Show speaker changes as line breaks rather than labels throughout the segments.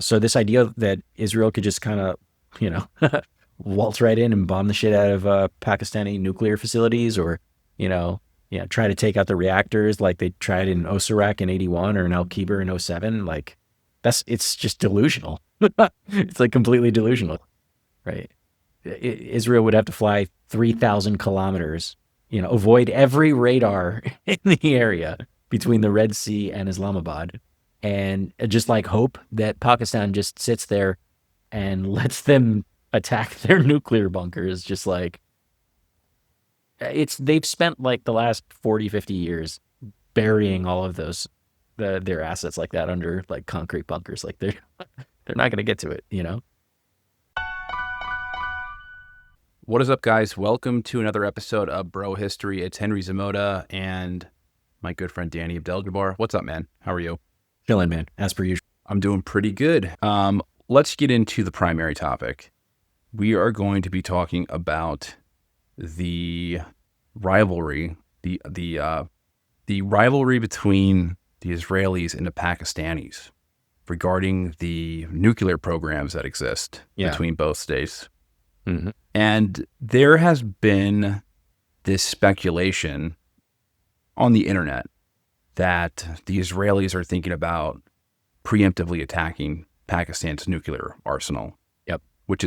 So this idea that Israel could just kind of, you know, waltz right in and bomb the shit out of Pakistani nuclear facilities, or, try to take out the reactors like they tried in Osirak in '81 or in Al Kiber in '07. Like, it's just delusional. It's like completely delusional, right? Israel would have to fly 3,000 kilometers, avoid every radar in the area between the Red Sea and Islamabad, and just like hope that Pakistan just sits there and lets them attack their nuclear bunkers. Just like they've spent like the last 40, 50 years burying all of their assets like that under like concrete bunkers. Like they're not going to get to it.
What is up, guys? Welcome to another episode of Bro History. It's Henry Zamota and my good friend Danny Abdel-Jabbar. What's up, man? How are you?
Chilling, man, as per usual.
I'm doing pretty good. Let's get into the primary topic. We are going to be talking about the rivalry, the rivalry between the Israelis and the Pakistanis regarding the nuclear programs that exist between both states.
Mm-hmm.
And there has been this speculation on the internet that the Israelis are thinking about preemptively attacking Pakistan's nuclear arsenal.
Yep.
Which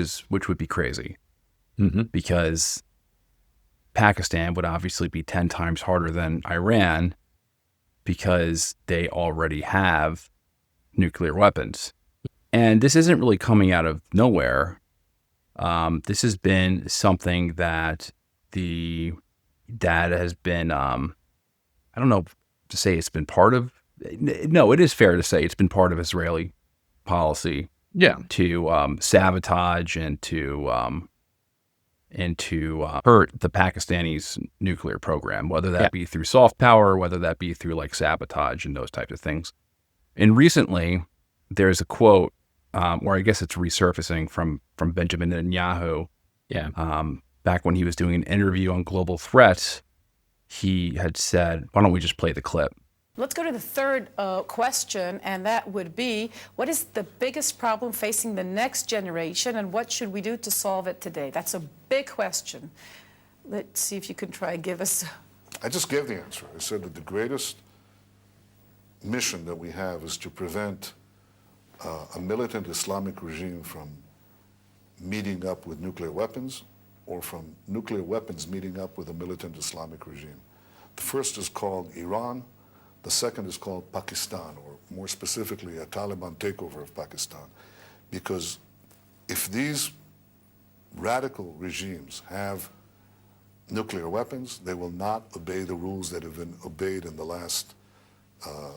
would be crazy.
Mm-hmm.
Because Pakistan would obviously be 10 times harder than Iran because they already have nuclear weapons. And this isn't really coming out of nowhere. This has been something that has been, I don't know to say it's been part of, no, it is fair to say it's been part of Israeli policy.
Yeah.
To sabotage and to hurt the Pakistanis' nuclear program, whether that be through soft power, whether that be through like sabotage and those types of things. And recently, there's a quote, or I guess it's resurfacing from Benjamin Netanyahu.
Yeah.
Back when he was doing an interview on global threats, he had said, why don't we just play the clip?
Let's go to the third question, and that would be, what is the biggest problem facing the next generation, and what should we do to solve it today? That's a big question. Let's see if you can try and give us...
I just gave the answer. I said that the greatest mission that we have is to prevent a militant Islamic regime from meeting up with nuclear weapons, or from nuclear weapons meeting up with a militant Islamic regime. The first is called Iran. The second is called Pakistan, or more specifically, a Taliban takeover of Pakistan. Because if these radical regimes have nuclear weapons, they will not obey the rules that have been obeyed in the last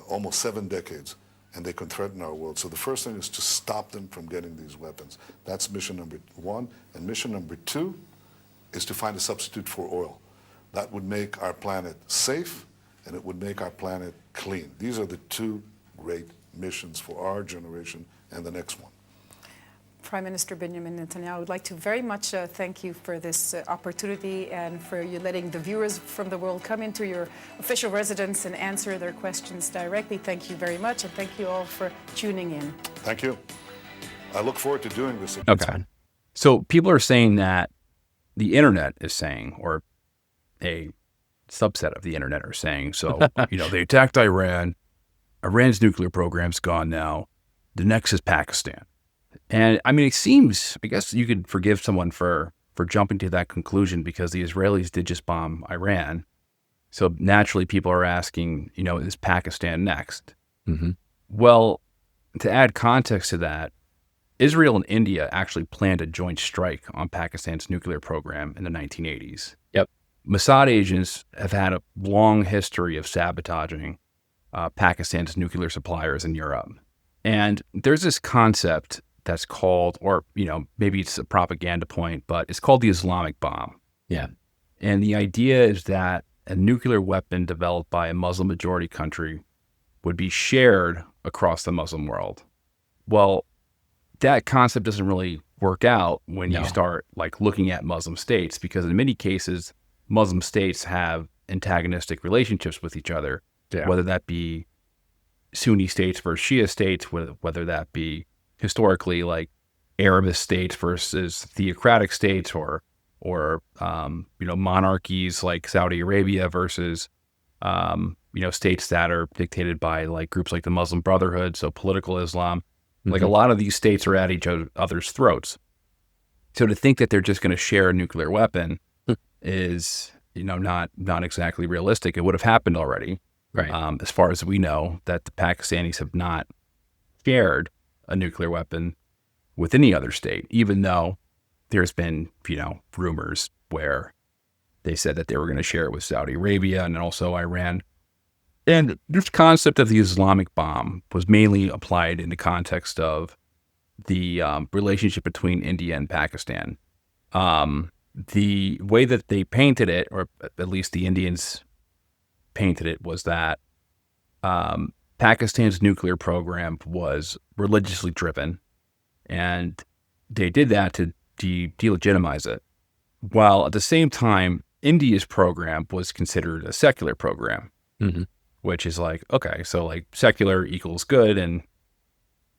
almost 7 decades, and they can threaten our world. So the first thing is to stop them from getting these weapons. That's mission number 1. And mission number 2 is to find a substitute for oil. That would make our planet safe, and it would make our planet clean. These are the 2 great missions for our generation and the next one.
Prime Minister Benjamin Netanyahu, I would like to very much thank you for this opportunity and for you letting the viewers from the world come into your official residence and answer their questions directly. Thank you very much, and thank you all for tuning in.
Thank you. I look forward to doing this.
Okay. So people are saying that the internet is saying, or a subset of the internet are saying, so, they attacked Iran. Iran's nuclear program's gone now. The next is Pakistan. And I mean, it seems, I guess you could forgive someone for jumping to that conclusion because the Israelis did just bomb Iran. So naturally people are asking, is Pakistan next?
Mm-hmm.
Well, to add context to that, Israel and India actually planned a joint strike on Pakistan's nuclear program in the 1980s.
Yep.
Mossad agents have had a long history of sabotaging Pakistan's nuclear suppliers in Europe. And there's this concept that's called, or, maybe it's a propaganda point, but it's called the Islamic bomb.
Yeah.
And the idea is that a nuclear weapon developed by a Muslim majority country would be shared across the Muslim world. Well, that concept doesn't really work out when you start looking at Muslim states, because in many cases, Muslim states have antagonistic relationships with each other, whether that be Sunni states versus Shia states, whether that be historically like Arabist states versus theocratic states, or monarchies like Saudi Arabia versus states that are dictated by like groups like the Muslim Brotherhood, so political Islam. Like a lot of these states are at each other's throats. So to think that they're just going to share a nuclear weapon is, not exactly realistic. It would have happened already,
Right.
As far as we know, that the Pakistanis have not shared a nuclear weapon with any other state, even though there's been, rumors where they said that they were going to share it with Saudi Arabia and also Iran. And this concept of the Islamic bomb was mainly applied in the context of the relationship between India and Pakistan. The way that they painted it, or at least the Indians painted it, was that Pakistan's nuclear program was religiously driven, and they did that to delegitimize it. While at the same time, India's program was considered a secular program, which is like, okay, so like secular equals good and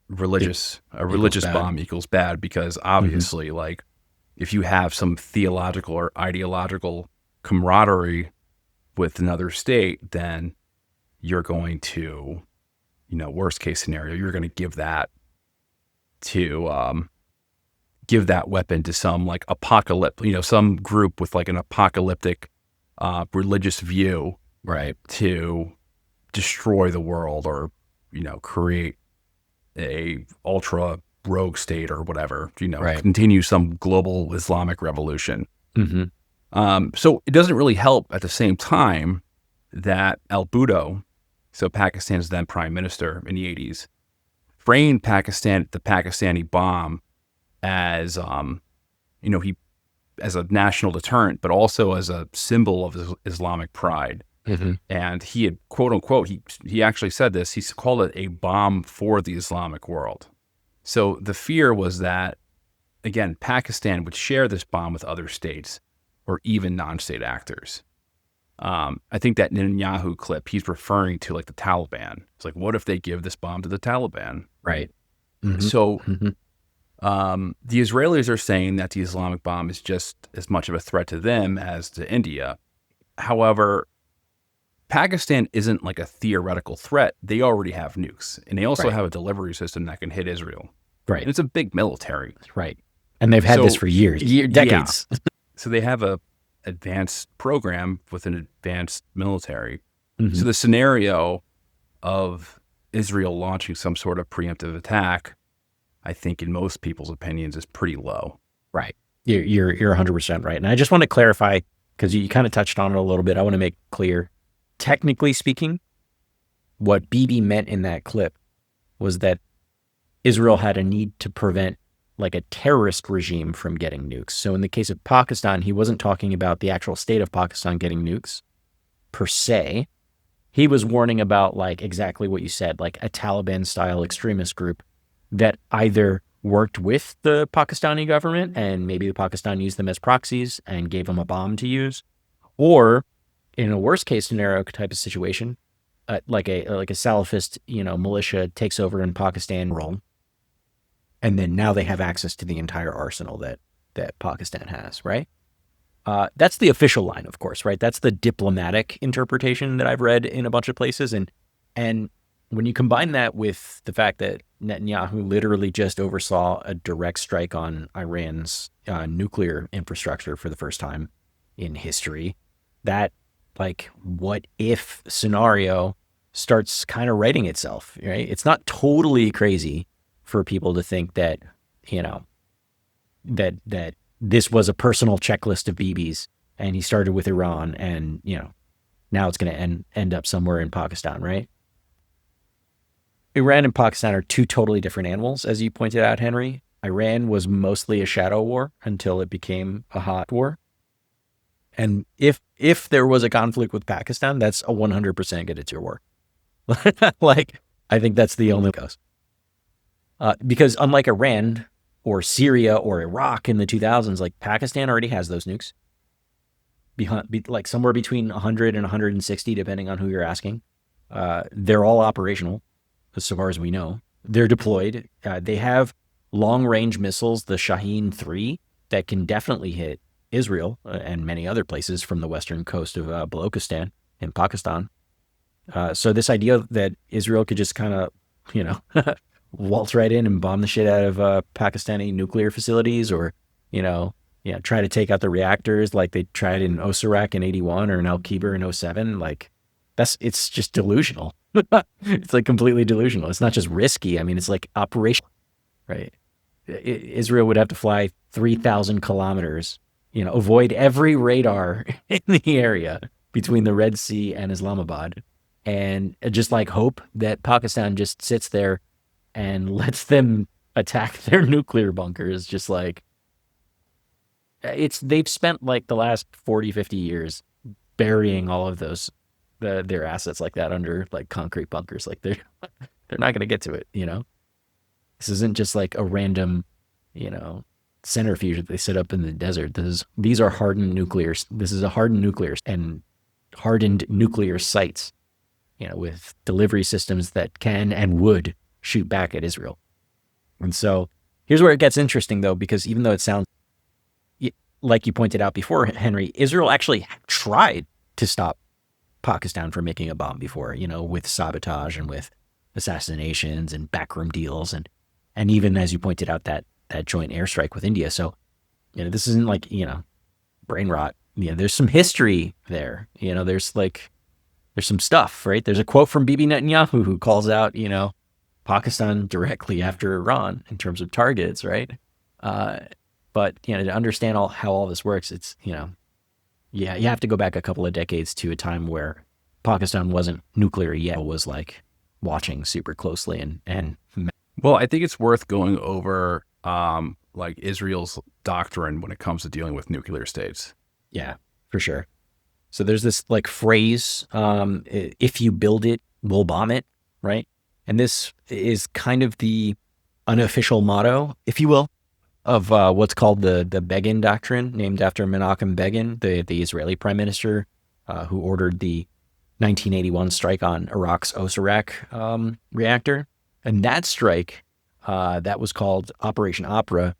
religious bomb equals bad, because obviously like if you have some theological or ideological camaraderie with another state, then you're going to, worst case scenario, you're going to give that weapon to some like some group with like an apocalyptic religious view,
Right.
to destroy the world, or create a ultra rogue state or whatever,
Right.
continue some global Islamic revolution.
Mm-hmm.
So it doesn't really help at the same time that Al Bhutto, so Pakistan's then prime minister in the 80s, framed the Pakistani bomb as, as a national deterrent, but also as a symbol of Islamic pride. And he had, quote unquote, he actually said this, he called it a bomb for the Islamic world. So the fear was that, again, Pakistan would share this bomb with other states or even non-state actors. I think that Netanyahu clip, he's referring to like the Taliban. It's like, what if they give this bomb to the Taliban?
Right.
So the Israelis are saying that the Islamic bomb is just as much of a threat to them as to India. However, Pakistan isn't like a theoretical threat. They already have nukes, and they also have a delivery system that can hit Israel.
Right.
And it's a big military.
Right. And they've had this for decades.
Yeah. So they have a advanced program with an advanced military. So the scenario of Israel launching some sort of preemptive attack, I think in most people's opinions, is pretty low.
Right. You're 100% right. And I just want to clarify, because you kind of touched on it a little bit. I want to make clear, technically speaking, what Bibi meant in that clip was that Israel had a need to prevent like a terrorist regime from getting nukes. So in the case of Pakistan, he wasn't talking about the actual state of Pakistan getting nukes per se. He was warning about like exactly what you said, like a Taliban-style extremist group that either worked with the Pakistani government and maybe the Pakistan used them as proxies and gave them a bomb to use, or in a worst case scenario type of situation, like a Salafist, militia takes over in Pakistan role, and then now they have access to the entire arsenal that Pakistan has, right? That's the official line, of course, right? That's the diplomatic interpretation that I've read in a bunch of places, and when you combine that with the fact that Netanyahu literally just oversaw a direct strike on Iran's nuclear infrastructure for the first time in history, that like what if scenario starts kind of writing itself, right? It's not totally crazy for people to think that, that this was a personal checklist of Bibi's and he started with Iran and, now it's going to end up somewhere in Pakistan, right? Iran and Pakistan are two totally different animals, as you pointed out, Henry. Iran was mostly a shadow war until it became a hot war. And if there was a conflict with Pakistan, that's a 100% get it to war. Like, I think that's the only goes. Because unlike Iran or Syria or Iraq in the 2000s, like Pakistan already has those nukes. Like somewhere between 100 and 160, depending on who you're asking. They're all operational, as far as we know. They're deployed. They have long-range missiles, the Shaheen 3, that can definitely hit Israel and many other places from the western coast of Balochistan in Pakistan. So this idea that Israel could just kind of, waltz right in and bomb the shit out of Pakistani nuclear facilities, or, try to take out the reactors like they tried in Osirak in 81 or in Al Kiber in 07, like it's just delusional. It's like completely delusional. It's not just risky. I mean, it's like operational, right? Israel would have to fly 3,000 kilometers, avoid every radar in the area between the Red Sea and Islamabad, and just like hope that Pakistan just sits there and lets them attack their nuclear bunkers. Just like they've spent like the last 40, 50 years burying all of their assets like that under like concrete bunkers. Like they're not going to get to it. This isn't just like a random, centrifuge that they set up in the desert. These are hardened nuclear. This is a hardened nuclear and hardened nuclear sites, with delivery systems that can and would shoot back at Israel. And so here's where it gets interesting, though, because even though it sounds like you pointed out before, Henry, Israel actually tried to stop Pakistan from making a bomb before, with sabotage and with assassinations and backroom deals, and even, as you pointed out, that joint airstrike with India. So, this isn't like, brain rot. There's some history there. There's some stuff, right? There's a quote from Bibi Netanyahu who calls out, Pakistan directly after Iran in terms of targets, right? But, to understand how all this works, it's, you have to go back a couple of decades to a time where Pakistan wasn't nuclear yet, was like watching super closely and
Well, I think it's worth going over like Israel's doctrine when it comes to dealing with nuclear states.
Yeah, for sure. So there's this like phrase, if you build it, we'll bomb it, right? And this is kind of the unofficial motto, if you will, of what's called the Begin Doctrine, named after Menachem Begin, the Israeli prime minister who ordered the 1981 strike on Iraq's Osirak reactor. And that strike, that was called Operation Opera.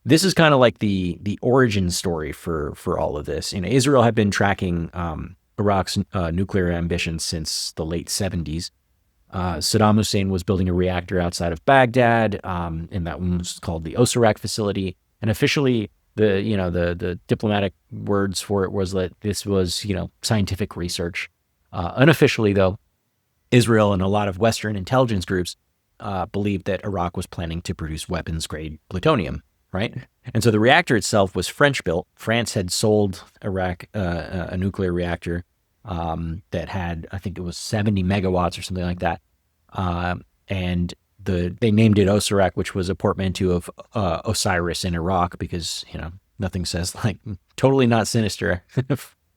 This is kind of like the origin story for all of this. Israel had been tracking Iraq's nuclear ambitions since the late 70s. Saddam Hussein was building a reactor outside of Baghdad, and that one was called the Osirak facility. And officially, the diplomatic words for it was that this was, scientific research. Unofficially, though, Israel and a lot of Western intelligence groups believed that Iraq was planning to produce weapons-grade plutonium, right? And so the reactor itself was French-built. France had sold Iraq a nuclear reactor that had, I think it was 70 megawatts or something like that. And they named it Osirak, which was a portmanteau of Osiris in Iraq, because, nothing says like totally not sinister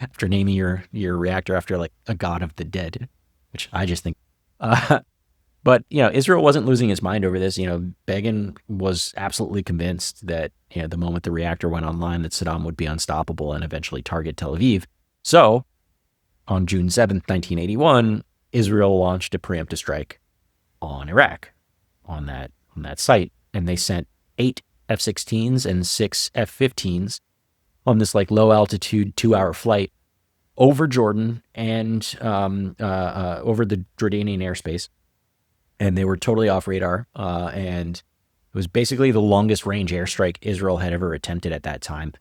after naming your reactor after like a god of the dead, which I just think. But, Israel wasn't losing its mind over this. Begin was absolutely convinced that, the moment the reactor went online, that Saddam would be unstoppable and eventually target Tel Aviv. So on June 7th, 1981, Israel launched a preemptive strike on Iraq, on that site. And they sent 8 F-16s and 6 F-15s on this like low altitude 2-hour flight over Jordan and over the Jordanian airspace. And they were totally off radar. And it was basically the longest range airstrike Israel had ever attempted at that time.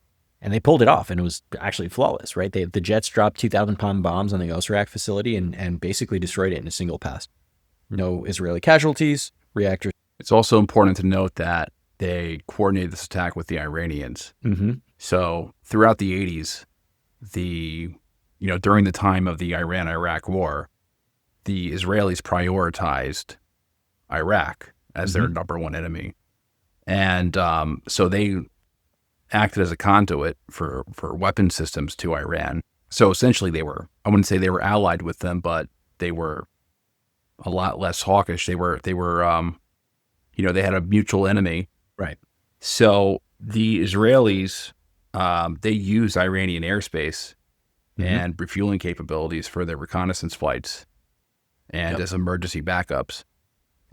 And they pulled it off, and it was actually flawless, right? The jets dropped 2,000-pound bombs on the Osirak facility and basically destroyed it in a single pass. No Israeli casualties, reactors.
It's also important to note that they coordinated this attack with the Iranians.
Mm-hmm.
So throughout the 80s, during the time of the Iran-Iraq war, the Israelis prioritized Iraq as their number one enemy. And so they acted as a conduit for weapon systems to Iran. So essentially I wouldn't say they were allied with them, but they were a lot less hawkish. They had a mutual enemy.
Right.
So the Israelis, they used Iranian airspace and refueling capabilities for their reconnaissance flights and as emergency backups.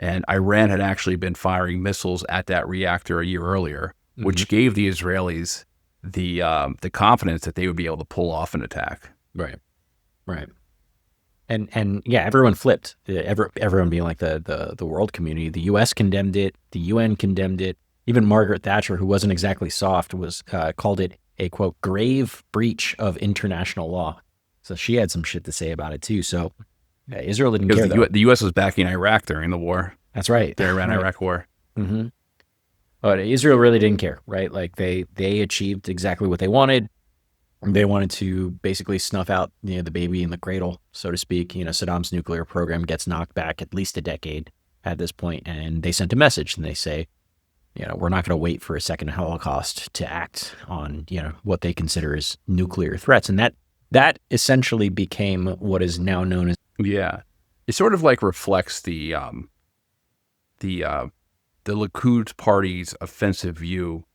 And Iran had actually been firing missiles at that reactor a year earlier, which gave the Israelis the confidence that they would be able to pull off an attack.
Right. Right. And yeah, everyone flipped. Everyone being like the world community. The U.S. condemned it. The UN condemned it. Even Margaret Thatcher, who wasn't exactly soft, was called it a, quote, grave breach of international law. So she had some shit to say about it too. So Israel didn't care.
Because the U.S. was backing Iraq during the war.
That's right.
The Iran-Iraq war.
Mm-hmm. But Israel really didn't care, right? Like they achieved exactly what they wanted. They wanted to basically snuff out, the baby in the cradle, so to speak. Saddam's nuclear program gets knocked back at least a decade at this point, and they sent a message, and they say, we're not going to wait for a second Holocaust to act on, what they consider as nuclear threats, and that essentially became what is now known as
it sort of like reflects the Likud party's offensive view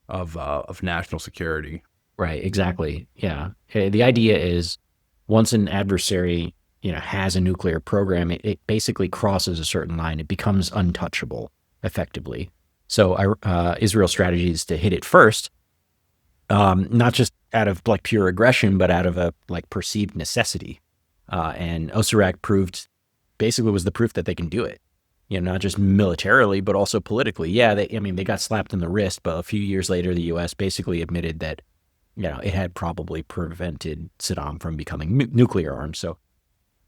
of national security.
Right, exactly. Yeah. The idea is once an adversary, has a nuclear program, it basically crosses a certain line. It becomes untouchable, effectively. So Israel's strategy is to hit it first, not just out of like pure aggression, but out of a like perceived necessity. And Osirak was the proof that they can do it. Not just militarily, but also politically. Yeah, they got slapped in the wrist, but a few years later, the U.S. basically admitted that it had probably prevented Saddam from becoming nuclear armed. So,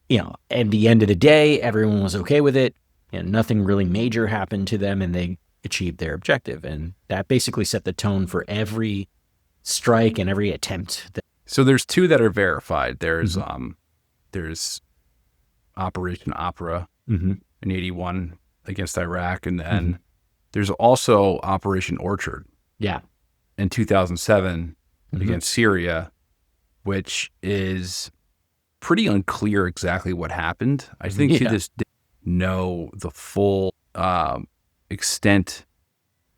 at the end of the day, everyone was okay with it. Nothing really major happened to them, and they achieved their objective. And that basically set the tone for every strike and every attempt.
So there's two that are verified. There's there's Operation Opera in 81 against Iraq, and then there's also Operation Orchard.
Yeah.
In 2007. Against Syria, which is pretty unclear exactly what happened. I think to this day, know the full extent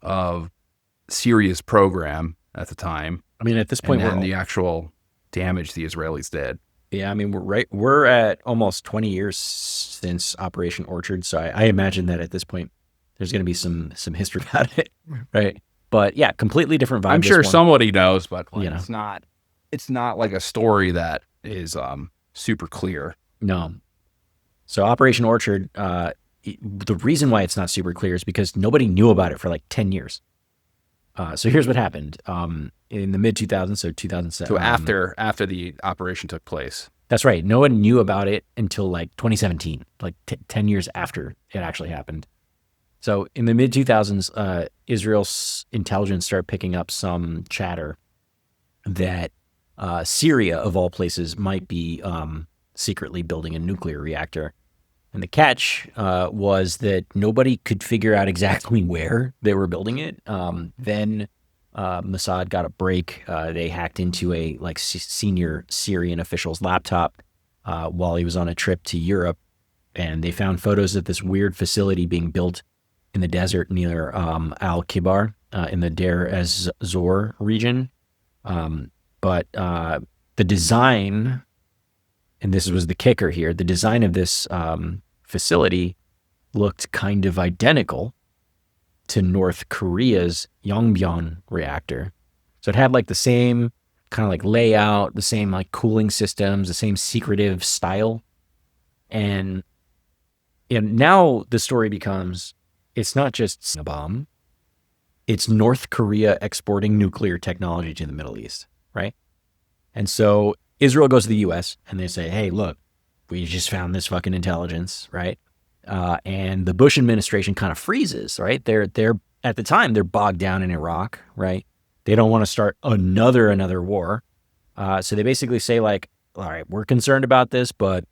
of Syria's program at the time.
At this point,
and the actual damage the Israelis did.
Yeah, we're at almost 20 years since Operation Orchard, so I imagine that at this point, there's going to be some history about it, right? But yeah, completely different vibe.
I'm sure somebody knows, but it's not like a story that is super clear.
No. So Operation Orchard, the reason why it's not super clear is because nobody knew about it for like 10 years. So here's what happened in the mid 2000s, so 2007.
So after the operation took place.
That's right. No one knew about it until like 2017, like 10 years after it actually happened. So in the mid 2000s, Israel's intelligence started picking up some chatter that Syria, of all places, might be secretly building a nuclear reactor. And the catch was that nobody could figure out exactly where they were building it. Then Mossad got a break. They hacked into a senior Syrian official's laptop while he was on a trip to Europe, and they found photos of this weird facility being built in the desert near Al-Kibar in the Deir ez-Zor region. But the design, and this was the kicker here, the design of this facility looked kind of identical to North Korea's Yongbyon reactor. So it had like the same kind of like layout, the same like cooling systems, the same secretive style. And now the story becomes, it's not just a bomb, it's North Korea exporting nuclear technology to the Middle East, right? And so Israel goes to the U.S. and they say, hey, look, we just found this fucking intelligence, right? And the Bush administration kind of freezes, right? They're at the time, they're bogged down in Iraq, right? They don't want to start another war. So they basically say like, all right, we're concerned about this, but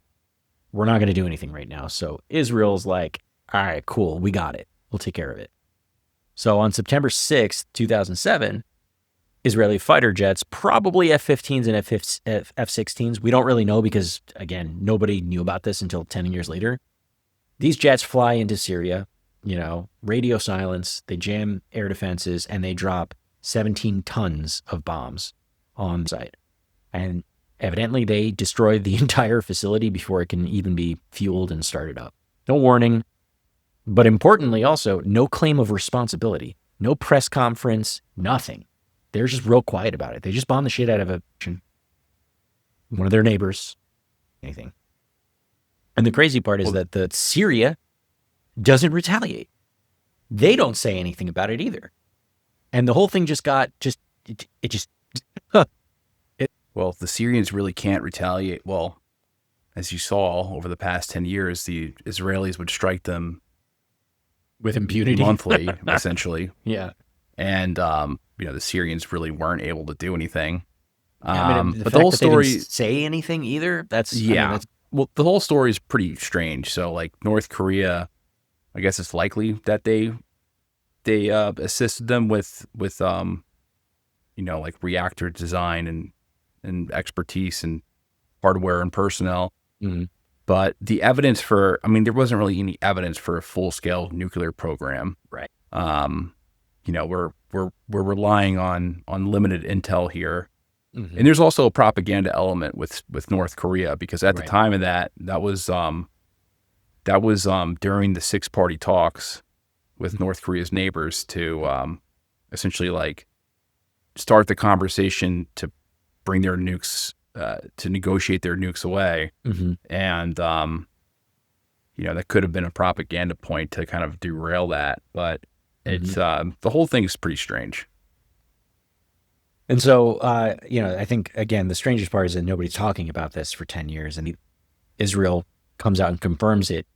we're not going to do anything right now. So Israel's like, all right, cool, we got it. We'll take care of it. So on September 6th, 2007, Israeli fighter jets, probably F-15s and F-16s. We don't really know because, again, nobody knew about this until 10 years later. These jets fly into Syria, radio silence, they jam air defenses, and they drop 17 tons of bombs on site. And evidently they destroyed the entire facility before it can even be fueled and started up. No warning, But importantly, also, no claim of responsibility, no press conference, nothing. They're just real quiet about it. They just bombed the shit out of one of their neighbors, anything. And the crazy part is that the Syria doesn't retaliate. They don't say anything about it either. And the whole thing just got
Well, the Syrians really can't retaliate. Well, as you saw over the past 10 years, the Israelis would strike them
with impunity
monthly, essentially.
Yeah.
And, the Syrians really weren't able to do anything.
But the whole story they didn't say anything either.
Well, the whole story is pretty strange. So, like North Korea, I guess it's likely that they assisted them with like reactor design and expertise and hardware and personnel.
Mm-hmm.
But the evidence there wasn't really any evidence for a full scale nuclear program.
Right.
We're relying on limited intel here.
Mm-hmm.
And there's also a propaganda element with North Korea, because at the time of that was during the 6-party talks with North Korea's neighbors to essentially like start the conversation to bring their nukes to negotiate their nukes away.
Mm-hmm.
And that could have been a propaganda point to kind of derail that, but it's the whole thing is pretty strange.
And so, I think, again, the strangest part is that nobody's talking about this for 10 years. And Israel comes out and confirms it,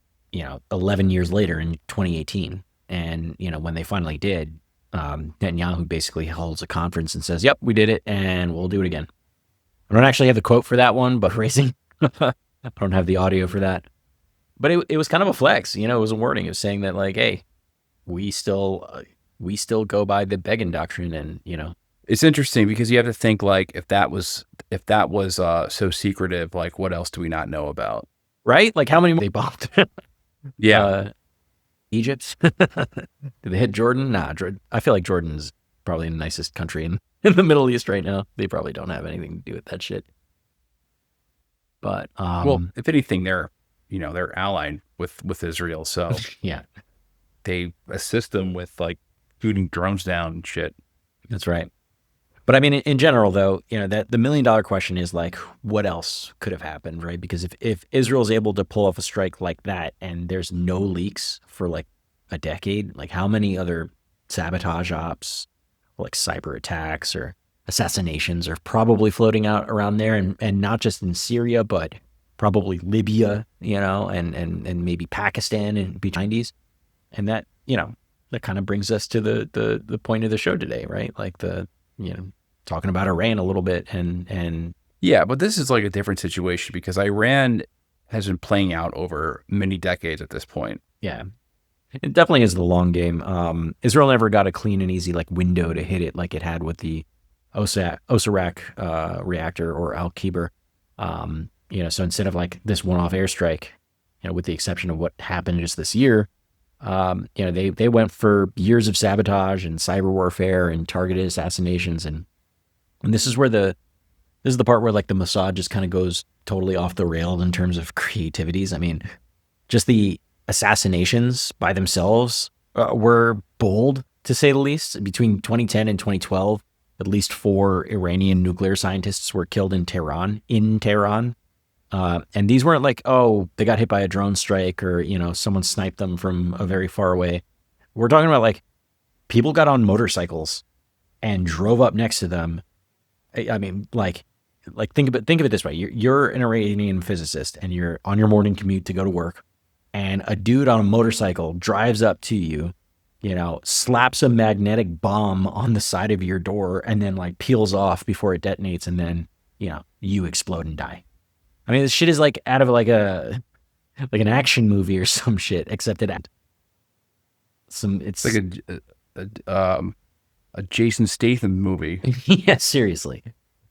11 years later in 2018. And, when they finally did, Netanyahu basically holds a conference and says, yep, we did it and we'll do it again. I don't actually have the quote for that one, but raising, I don't have the audio for that. But it was kind of a flex, it was a wording. It was saying that, like, hey, we still go by the Begin Doctrine, and,
It's interesting because you have to think, like, if that was so secretive, like, what else do we not know about?
Right? Like, how many they bombed?
Yeah.
Egypt? Did they hit Jordan? Nah, I feel like Jordan's probably the nicest country in the Middle East right now. They probably don't have anything to do with that shit. But
well, if anything, they're allied with Israel, so
yeah,
they assist them with like shooting drones down and shit.
That's right. But I mean, in general, though, that the $1 million question is like, what else could have happened, right? Because if Israel's able to pull off a strike like that and there's no leaks for like a decade, like how many other sabotage ops, like cyber attacks or assassinations, are probably floating out around there, and not just in Syria, but probably Libya, and maybe Pakistan and B-90s. And that, that kind of brings us to the point of the show today, right? Like talking about Iran a little bit and
yeah, but this is like a different situation because Iran has been playing out over many decades at this point.
Yeah, it definitely is the long game. Israel never got a clean and easy like window to hit it like it had with the Osirak reactor or Al-Kibar. So instead of like this one-off airstrike, with the exception of what happened just this year, they went for years of sabotage and cyber warfare and targeted assassinations, and this is the part where like the Mossad just kind of goes totally off the rail in terms of creativities. I mean, just the assassinations by themselves were bold, to say the least. Between 2010 and 2012, at least 4 Iranian nuclear scientists were killed in Tehran. And these weren't like, oh, they got hit by a drone strike or, someone sniped them from a very far away. We're talking about like people got on motorcycles and drove up next to them. I mean, like think of it this way. You're an Iranian physicist and you're on your morning commute to go to work, and a dude on a motorcycle drives up to you, slaps a magnetic bomb on the side of your door and then like peels off before it detonates, and then, you explode and die. I mean, this shit is like out of like an action movie or some shit, except it's
like a Jason Statham movie.
Yeah, seriously.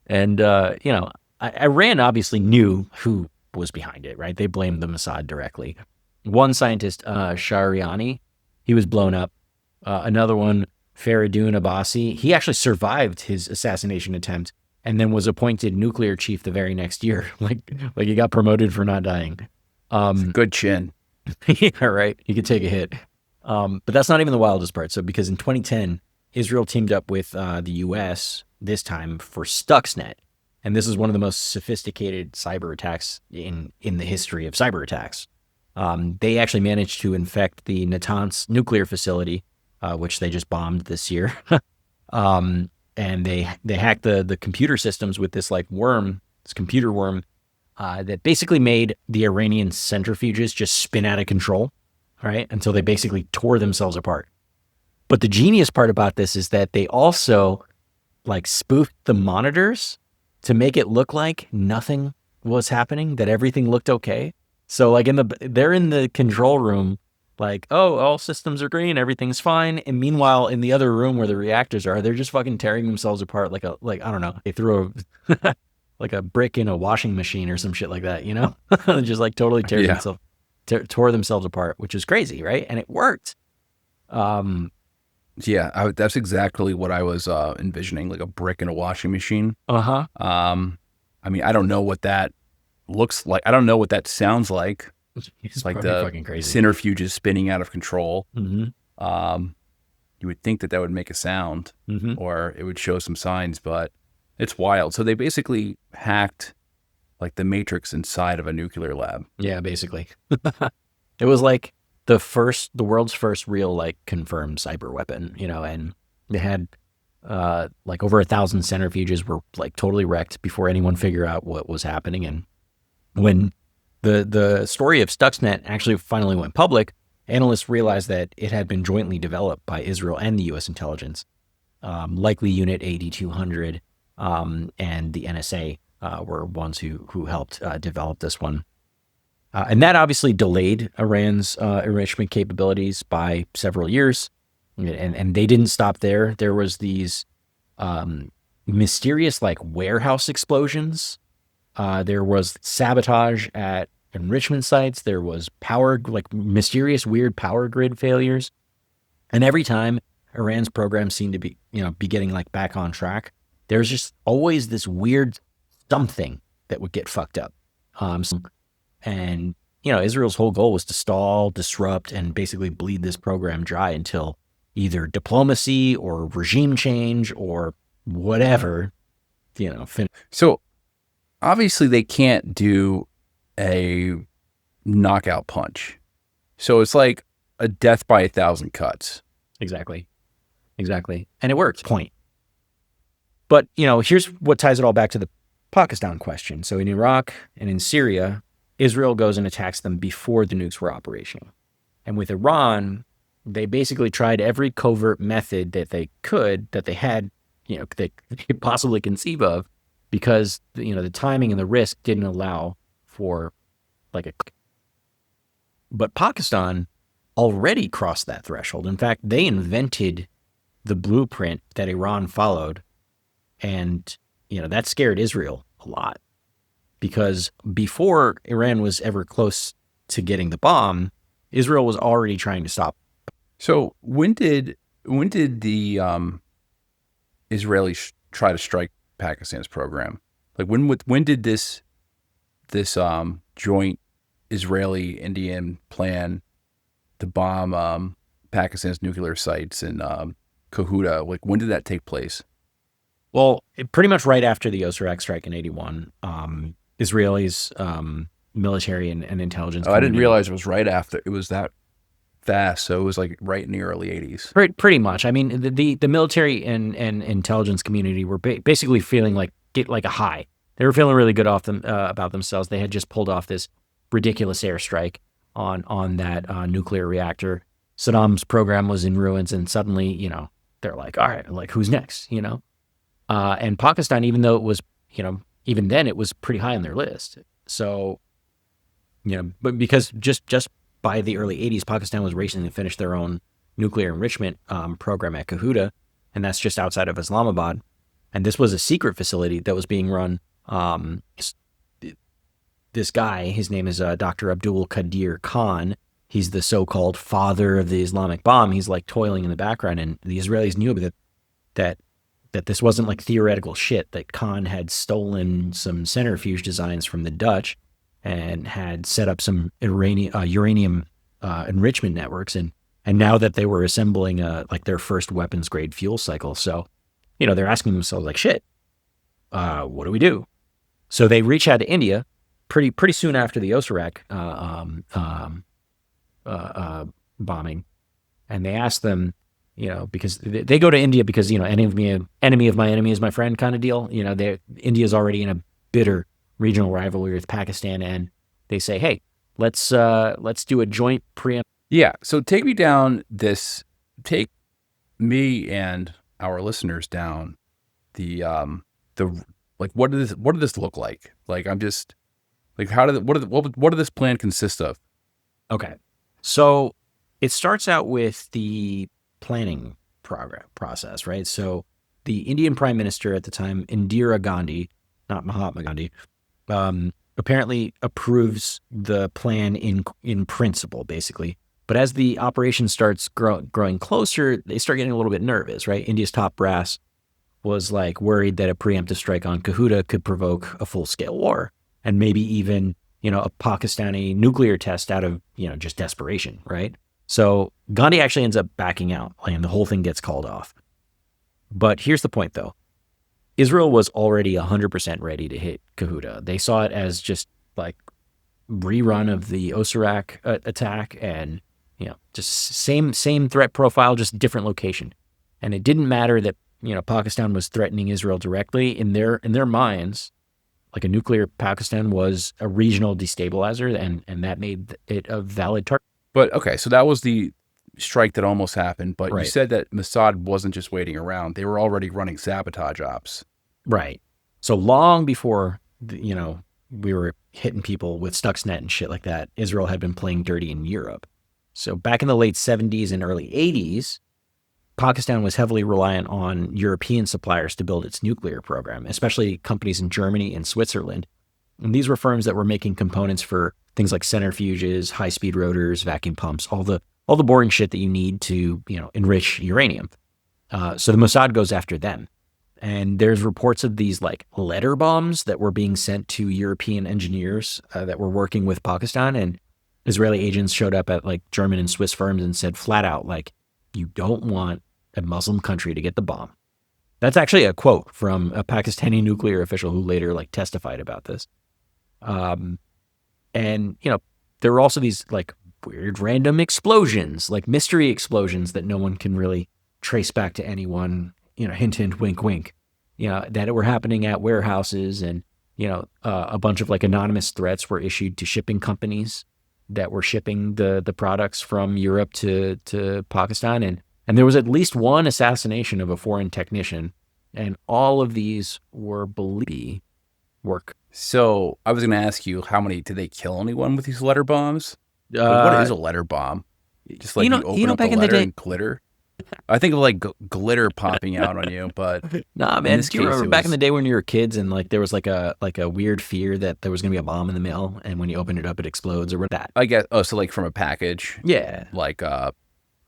And, Iran obviously knew who was behind it, right? They blamed the Mossad directly. One scientist, Shahriani, he was blown up. Another one, Faridun Abbasi, he actually survived his assassination attempt and then was appointed nuclear chief the very next year. Like he got promoted for not dying.
Good chin.
Yeah, right. He could take a hit. But that's not even the wildest part. So because in 2010, Israel teamed up with the U.S. this time for Stuxnet. And this is one of the most sophisticated cyber attacks in the history of cyber attacks. They actually managed to infect the Natanz nuclear facility, which they just bombed this year. And they hacked the computer systems with this like worm, this computer worm, that basically made the Iranian centrifuges just spin out of control, right? Until they basically tore themselves apart. But the genius part about this is that they also like spoofed the monitors to make it look like nothing was happening, that everything looked okay. So like they're in the control room, like, oh, all systems are green, everything's fine. And meanwhile, in the other room where the reactors are, they're just fucking tearing themselves apart like I don't know, they threw a like a brick in a washing machine or some shit like that, you know? Just like totally tore themselves apart, which is crazy, right? And it worked.
Yeah, that's exactly what I was envisioning, like a brick in a washing machine.
Uh-huh.
I mean, I don't know what that looks like. I don't know what that sounds like.
It's
like
probably
the
fucking crazy.
centrifuge is spinning out of control.
Mm-hmm.
You would think that would make a sound,
Mm-hmm.
or it would show some signs, but it's wild. So they basically hacked like the matrix inside of a nuclear lab.
Yeah, basically. It was like the world's first real like confirmed cyber weapon, you know, and they had like over 1,000 centrifuges were like totally wrecked before anyone figured out what was happening. And when the story of Stuxnet actually finally went public, analysts realized that it had been jointly developed by Israel and the U.S. intelligence, likely Unit 8200, and the NSA were ones who helped develop this one. And that obviously delayed Iran's enrichment capabilities by several years. And they didn't stop there. There was these mysterious like warehouse explosions. There was sabotage at enrichment sites. There was mysterious weird power grid failures. And every time Iran's program seemed to be getting like back on track, there's just always this weird something that would get fucked up. And, Israel's whole goal was to stall, disrupt, and basically bleed this program dry until either diplomacy or regime change or whatever,
So obviously they can't do a knockout punch. So it's like a death by 1,000 cuts.
Exactly. And it worked. Point. But, here's what ties it all back to the Pakistan question. So in Iraq and in Syria, Israel goes and attacks them before the nukes were operational. And with Iran, they basically tried every covert method that they had, they could possibly conceive of, because, the timing and the risk didn't allow for but Pakistan already crossed that threshold. In fact, they invented the blueprint that Iran followed. And, that scared Israel a lot, because before Iran was ever close to getting the bomb, Israel was already trying to stop.
So when did the Israelis try to strike Pakistan's program? Like when did this joint Israeli-Indian plan to bomb Pakistan's nuclear sites in Kahuta, like when did that take place?
Well, pretty much right after the Airstrike in 1981, Israelis military and intelligence.
I didn't realize it was right after. It was that fast, so it was like right in the early 80s.
Pretty much. I mean, the military and intelligence community were basically feeling like a high. They were feeling really good about themselves. They had just pulled off this ridiculous airstrike on that nuclear reactor. Saddam's program was in ruins, and suddenly, they're like, all right, like who's next? And Pakistan, even though it was, even then it was pretty high on their list. So, but because just by the early 80s, Pakistan was racing to finish their own nuclear enrichment program at Kahuta, and that's just outside of Islamabad. And this was a secret facility that was being run. This guy, his name is Dr. Abdul Qadir Khan. He's the so-called father of the Islamic bomb. He's like toiling in the background, and the Israelis knew that this wasn't like theoretical shit, that Khan had stolen some centrifuge designs from the Dutch and had set up some uranium enrichment networks. And And now that they were assembling like their first weapons grade fuel cycle, so they're asking themselves like, shit, what do we do? So they reach out to India pretty soon after the Osirak bombing, and they ask them, because they go to India because enemy of my enemy is my friend kind of deal. India's already in a bitter regional rivalry with Pakistan, and they say, hey, let's do a joint preemptive.
Yeah. So take me and our listeners down the like, what did this look like? Like, I'm just like, what did this plan consist of?
Okay. So it starts out with the planning process, right? So the Indian Prime Minister at the time, Indira Gandhi, not Mahatma Gandhi, apparently approves the plan in principle, basically. But as the operation starts growing closer, they start getting a little bit nervous, right? India's top brass was like worried that a preemptive strike on Kahuta could provoke a full-scale war, and maybe even a Pakistani nuclear test out of just desperation, right? So Gandhi actually ends up backing out, and the whole thing gets called off. But here's the point, though. Israel was already 100% ready to hit Kahuta. They saw it as just like rerun of the Osirak attack, and just same threat profile, just different location. And it didn't matter that Pakistan was threatening Israel directly. In their minds, like a nuclear Pakistan was a regional destabilizer, and that made it a valid target.
But okay, so that was the strike that almost happened. But
Right.
You said that Mossad wasn't just waiting around; they were already running sabotage ops.
Right. So long before we were hitting people with Stuxnet and shit like that, Israel had been playing dirty in Europe. So back in the late 70s and early 80s, Pakistan was heavily reliant on European suppliers to build its nuclear program, especially companies in Germany and Switzerland. And these were firms that were making components for things like centrifuges, high-speed rotors, vacuum pumps, all the boring shit that you need to enrich uranium. So the Mossad goes after them. And there's reports of these like letter bombs that were being sent to European engineers that were working with Pakistan, and Israeli agents showed up at like German and Swiss firms and said flat out, like, you don't want a Muslim country to get the bomb. That's actually a quote from a Pakistani nuclear official who later like testified about this. And there were also these like weird random explosions, like mystery explosions that no one can really trace back to anyone. Hint, hint, wink, wink, that were happening at warehouses, and, a bunch of like anonymous threats were issued to shipping companies that were shipping the products from Europe to Pakistan. And there was at least one assassination of a foreign technician, and all of these were believed work.
So I was going to ask you, how many, did they kill anyone with these letter bombs? What is a letter bomb? Just like you open up
back
the
in the
letter
day,
and glitter? I think of like glitter popping out on you, but
nah, man. Do you remember back in the day when you were kids and like there was like a weird fear that there was gonna be a bomb in the mail, and when you open it up, it explodes or what that?
I guess. Oh, so like from a package,
Yeah,
like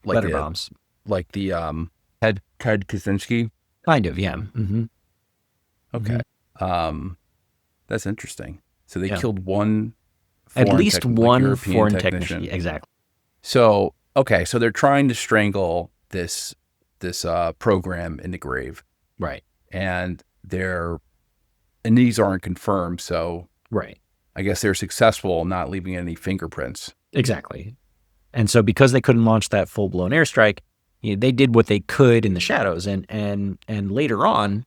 letter bombs,
like the Ted Kaczynski.
kind of. Yeah. Mm-hmm.
Okay. That's interesting. So they
Yeah.
killed one,
At least one
European
foreign technician. Exactly.
So okay, so they're trying to strangle this program in the grave,
Right.
and these aren't confirmed. So
Right.
I guess they're successful not leaving any fingerprints.
Exactly. And so because they couldn't launch that full blown airstrike, they did what they could in the shadows. And later on,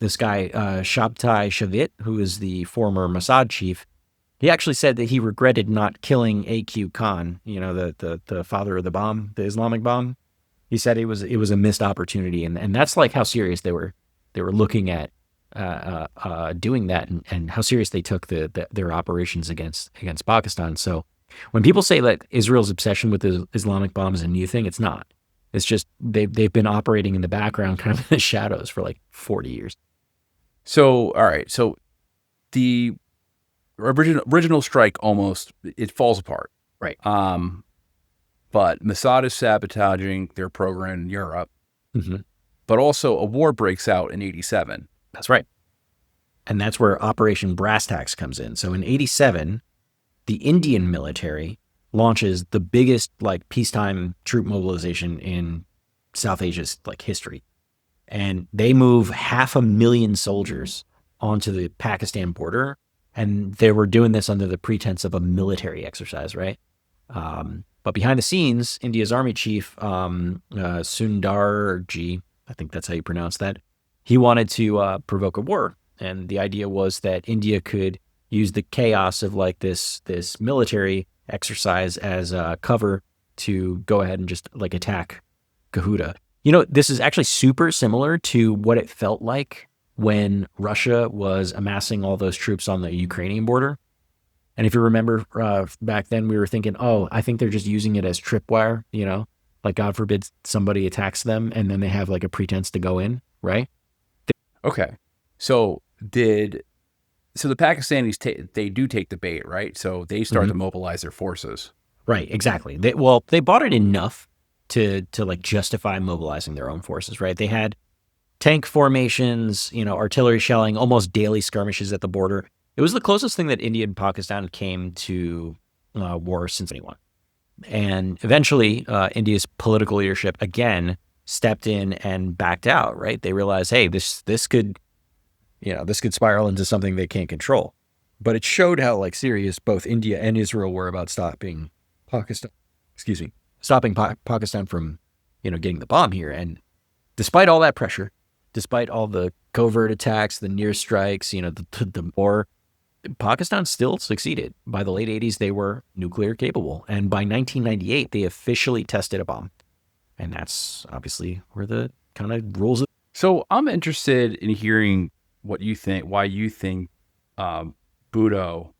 this guy Shabtai Shavit, who is the former Mossad chief, he actually said that he regretted not killing A.Q. Khan, the father of the bomb, the Islamic bomb. He said it was a missed opportunity, and that's like how serious they were looking at doing that, and how serious they took their operations against Pakistan. So when people say that Israel's obsession with the Islamic bomb is a new thing, it's not. It's just they've been operating in the background, kind of in the shadows, for like 40 years.
So all right, so the original strike it falls apart.
Right.
But Mossad is sabotaging their program in Europe.
Mm-hmm.
But also a war breaks out in 87.
That's right. And that's where Operation Brass Tacks comes in. So in 87, the Indian military launches the biggest like peacetime troop mobilization in South Asia's like history. And they move 500,000 soldiers onto the Pakistan border. And they were doing this under the pretense of a military exercise, right? But behind the scenes, India's army chief, Sundarji, I think that's how you pronounce that, he wanted to provoke a war. And the idea was that India could use the chaos of like this military exercise as cover to go ahead and just like attack Gahuda. You know, this is actually super similar to what it felt like when Russia was amassing all those troops on the Ukrainian border. And if you remember back then, we were thinking, oh, I think they're just using it as tripwire, you know, like God forbid somebody attacks them and then they have like a pretense to go in, right?
Okay. So the Pakistanis, they do take the bait, right? So they start to mobilize their forces.
Right, exactly. They bought it enough to like justify mobilizing their own forces, right? They had tank formations, you know, artillery shelling, almost daily skirmishes at the border. It was the closest thing that India and Pakistan came to war since anyone. And eventually, India's political leadership again stepped in and backed out, right? They realized, hey, this could spiral into something they can't control. But it showed how like serious both India and Israel were about stopping Pakistan from, you know, getting the bomb here. And despite all that pressure, despite all the covert attacks, the near strikes, you know, the war, Pakistan still succeeded. By the late 80s, they were nuclear capable. And by 1998, they officially tested a bomb. And that's obviously where the kind of rules of.
So I'm interested in hearing what you think, why you think Bhutto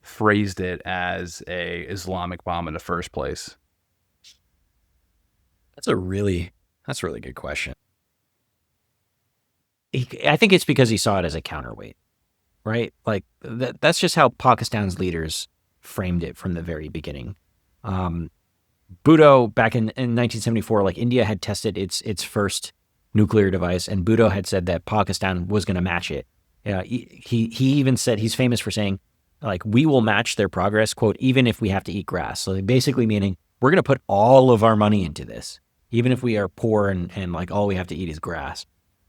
phrased it as a Islamic bomb in the first place.
That's a really good question. I think it's because he saw it as a counterweight, right? Like that's just how Pakistan's leaders framed it from the very beginning. Bhutto back in 1974, like India had tested its first nuclear device, and Bhutto had said that Pakistan was going to match it. He even said, he's famous for saying, like, we will match their progress, quote, even if we have to eat grass. So basically meaning we're going to put all of our money into this, even if we are poor and like all we have to eat is grass.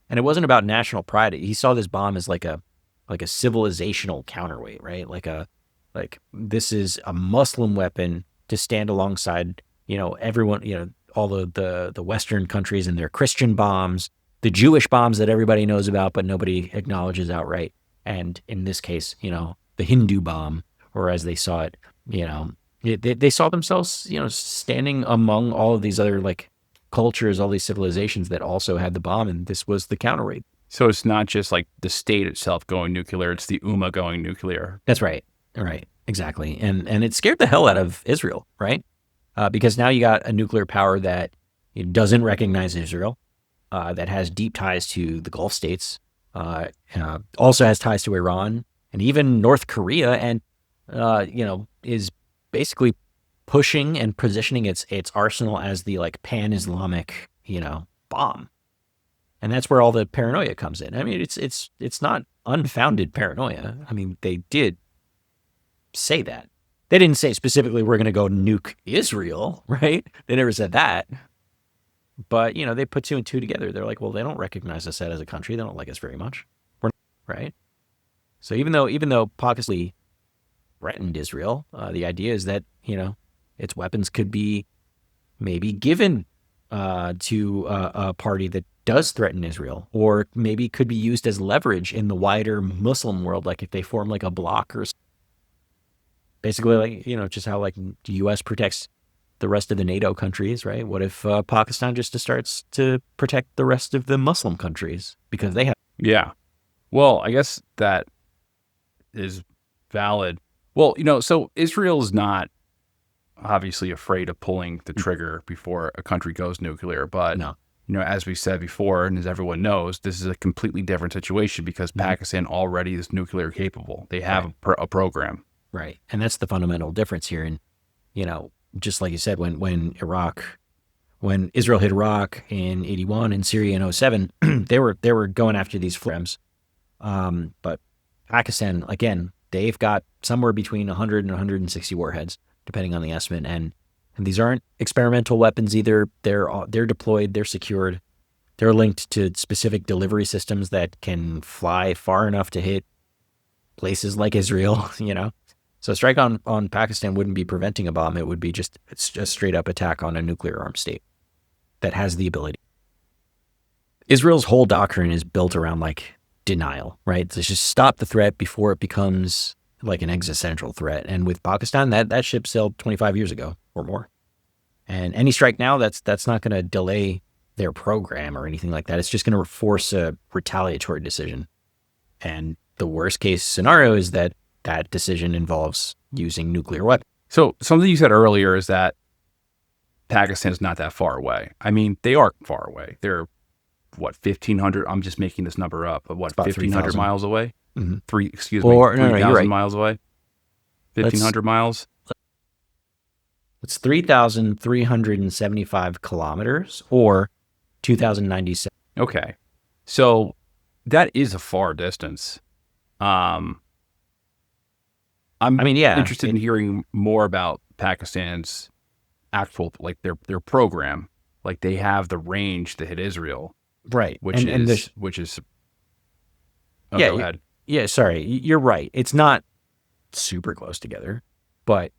And it wasn't about national pride. He saw this bomb as like a civilizational counterweight, right? Like this is a Muslim weapon to stand alongside, you know, everyone, you know, all the Western countries and their Christian bombs, the Jewish bombs that everybody knows about, but nobody acknowledges outright. And in this case, you know, the Hindu bomb, or as they saw it, you know, they saw themselves, you know, standing among all of these other like cultures, all these civilizations that also had the bomb, and this was the counterweight.
So it's not just like the state itself going nuclear, it's the Ummah going nuclear.
That's right. Right. Exactly. And it scared the hell out of Israel, right? Because now you got a nuclear power that doesn't recognize Israel, that has deep ties to the Gulf states, also has ties to Iran and even North Korea, and you know, is basically pushing and positioning its arsenal as the like pan-Islamic, you know, bomb. And that's where all the paranoia comes in. I mean, it's not unfounded paranoia. I mean, they did say that. They didn't say specifically we're going to go nuke Israel, right? They never said that. But, you know, they put two and two together. They're like, well, they don't recognize us as a country. They don't like us very much. Right? So even though Pakistan threatened Israel, the idea is that, you know, its weapons could be maybe given to a party that does threaten Israel, or maybe could be used as leverage in the wider Muslim world, like if they form like a bloc or basically, like, you know, just how like the U.S. protects the rest of the NATO countries, right? What if Pakistan just starts to protect the rest of the Muslim countries because they have?
Yeah. Well, I guess that is valid. Well, you know, so Israel is not obviously afraid of pulling the trigger before a country goes nuclear, but
No.
you know, as we said before, and as everyone knows, this is a completely different situation because Pakistan already is nuclear capable. They have a program.
Right. And that's the fundamental difference here. And, you know, just like you said, when Israel hit Iraq in 81 and Syria in 07, they were going after these programs. But Pakistan, again, they've got somewhere between 100 and 160 warheads. depending on the estimate. And these aren't experimental weapons either. They're deployed, they're secured, they're linked to specific delivery systems that can fly far enough to hit places like Israel, So a strike on Pakistan wouldn't be preventing a bomb. It would be just a straight up attack on a nuclear armed state that has the ability. Israel's whole doctrine is built around like denial, right? To just stop the threat before it becomes like an existential threat. And with Pakistan, that ship sailed 25 years ago or more. And any strike now, that's not going to delay their program or anything like that. It's just going to force a retaliatory decision. And the worst case scenario is that decision involves using nuclear weapons.
So something you said earlier is that Pakistan's not that far away. I mean, they are far away. They're, 1,500? I'm just making this number up. But 1,500 miles away?
Mm-hmm.
3,000 miles away? 1,500 miles?
It's 3,375 kilometers or 2,097.
Okay. So that is a far distance. I'm interested in hearing more about Pakistan's actual, like their program. Like they have the range to hit Israel.
Right.
Which is go ahead.
Yeah, sorry. You're right. It's not super close together, but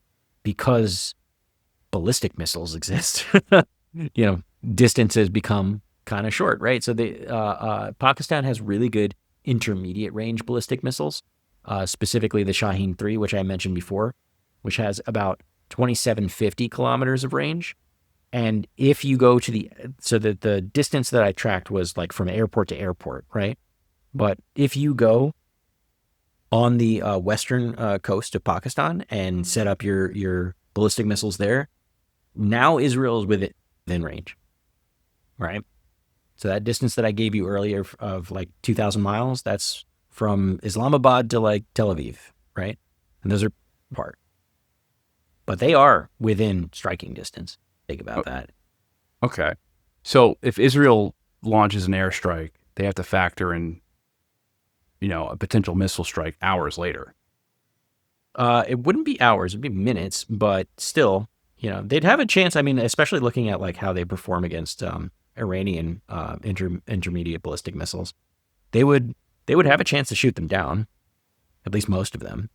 because ballistic missiles exist, distances become kind of short, right? So Pakistan has really good intermediate range ballistic missiles, specifically the Shaheen 3, which I mentioned before, which has about 2,750 kilometers of range. And if you go to the distance that I tracked was like from airport to airport, right? But if you go on the western coast of Pakistan and set up your ballistic missiles there, now Israel is within range, right? So that distance that I gave you earlier of like 2,000 miles, that's from Islamabad to like Tel Aviv, right? And those are apart. But they are within striking distance. Think about that.
Okay. So if Israel launches an airstrike, they have to factor in, a potential missile strike hours later.
It wouldn't be hours, it'd be minutes, but still, they'd have a chance. I mean, especially looking at like how they perform against Iranian intermediate ballistic missiles, they would have a chance to shoot them down, at least most of them,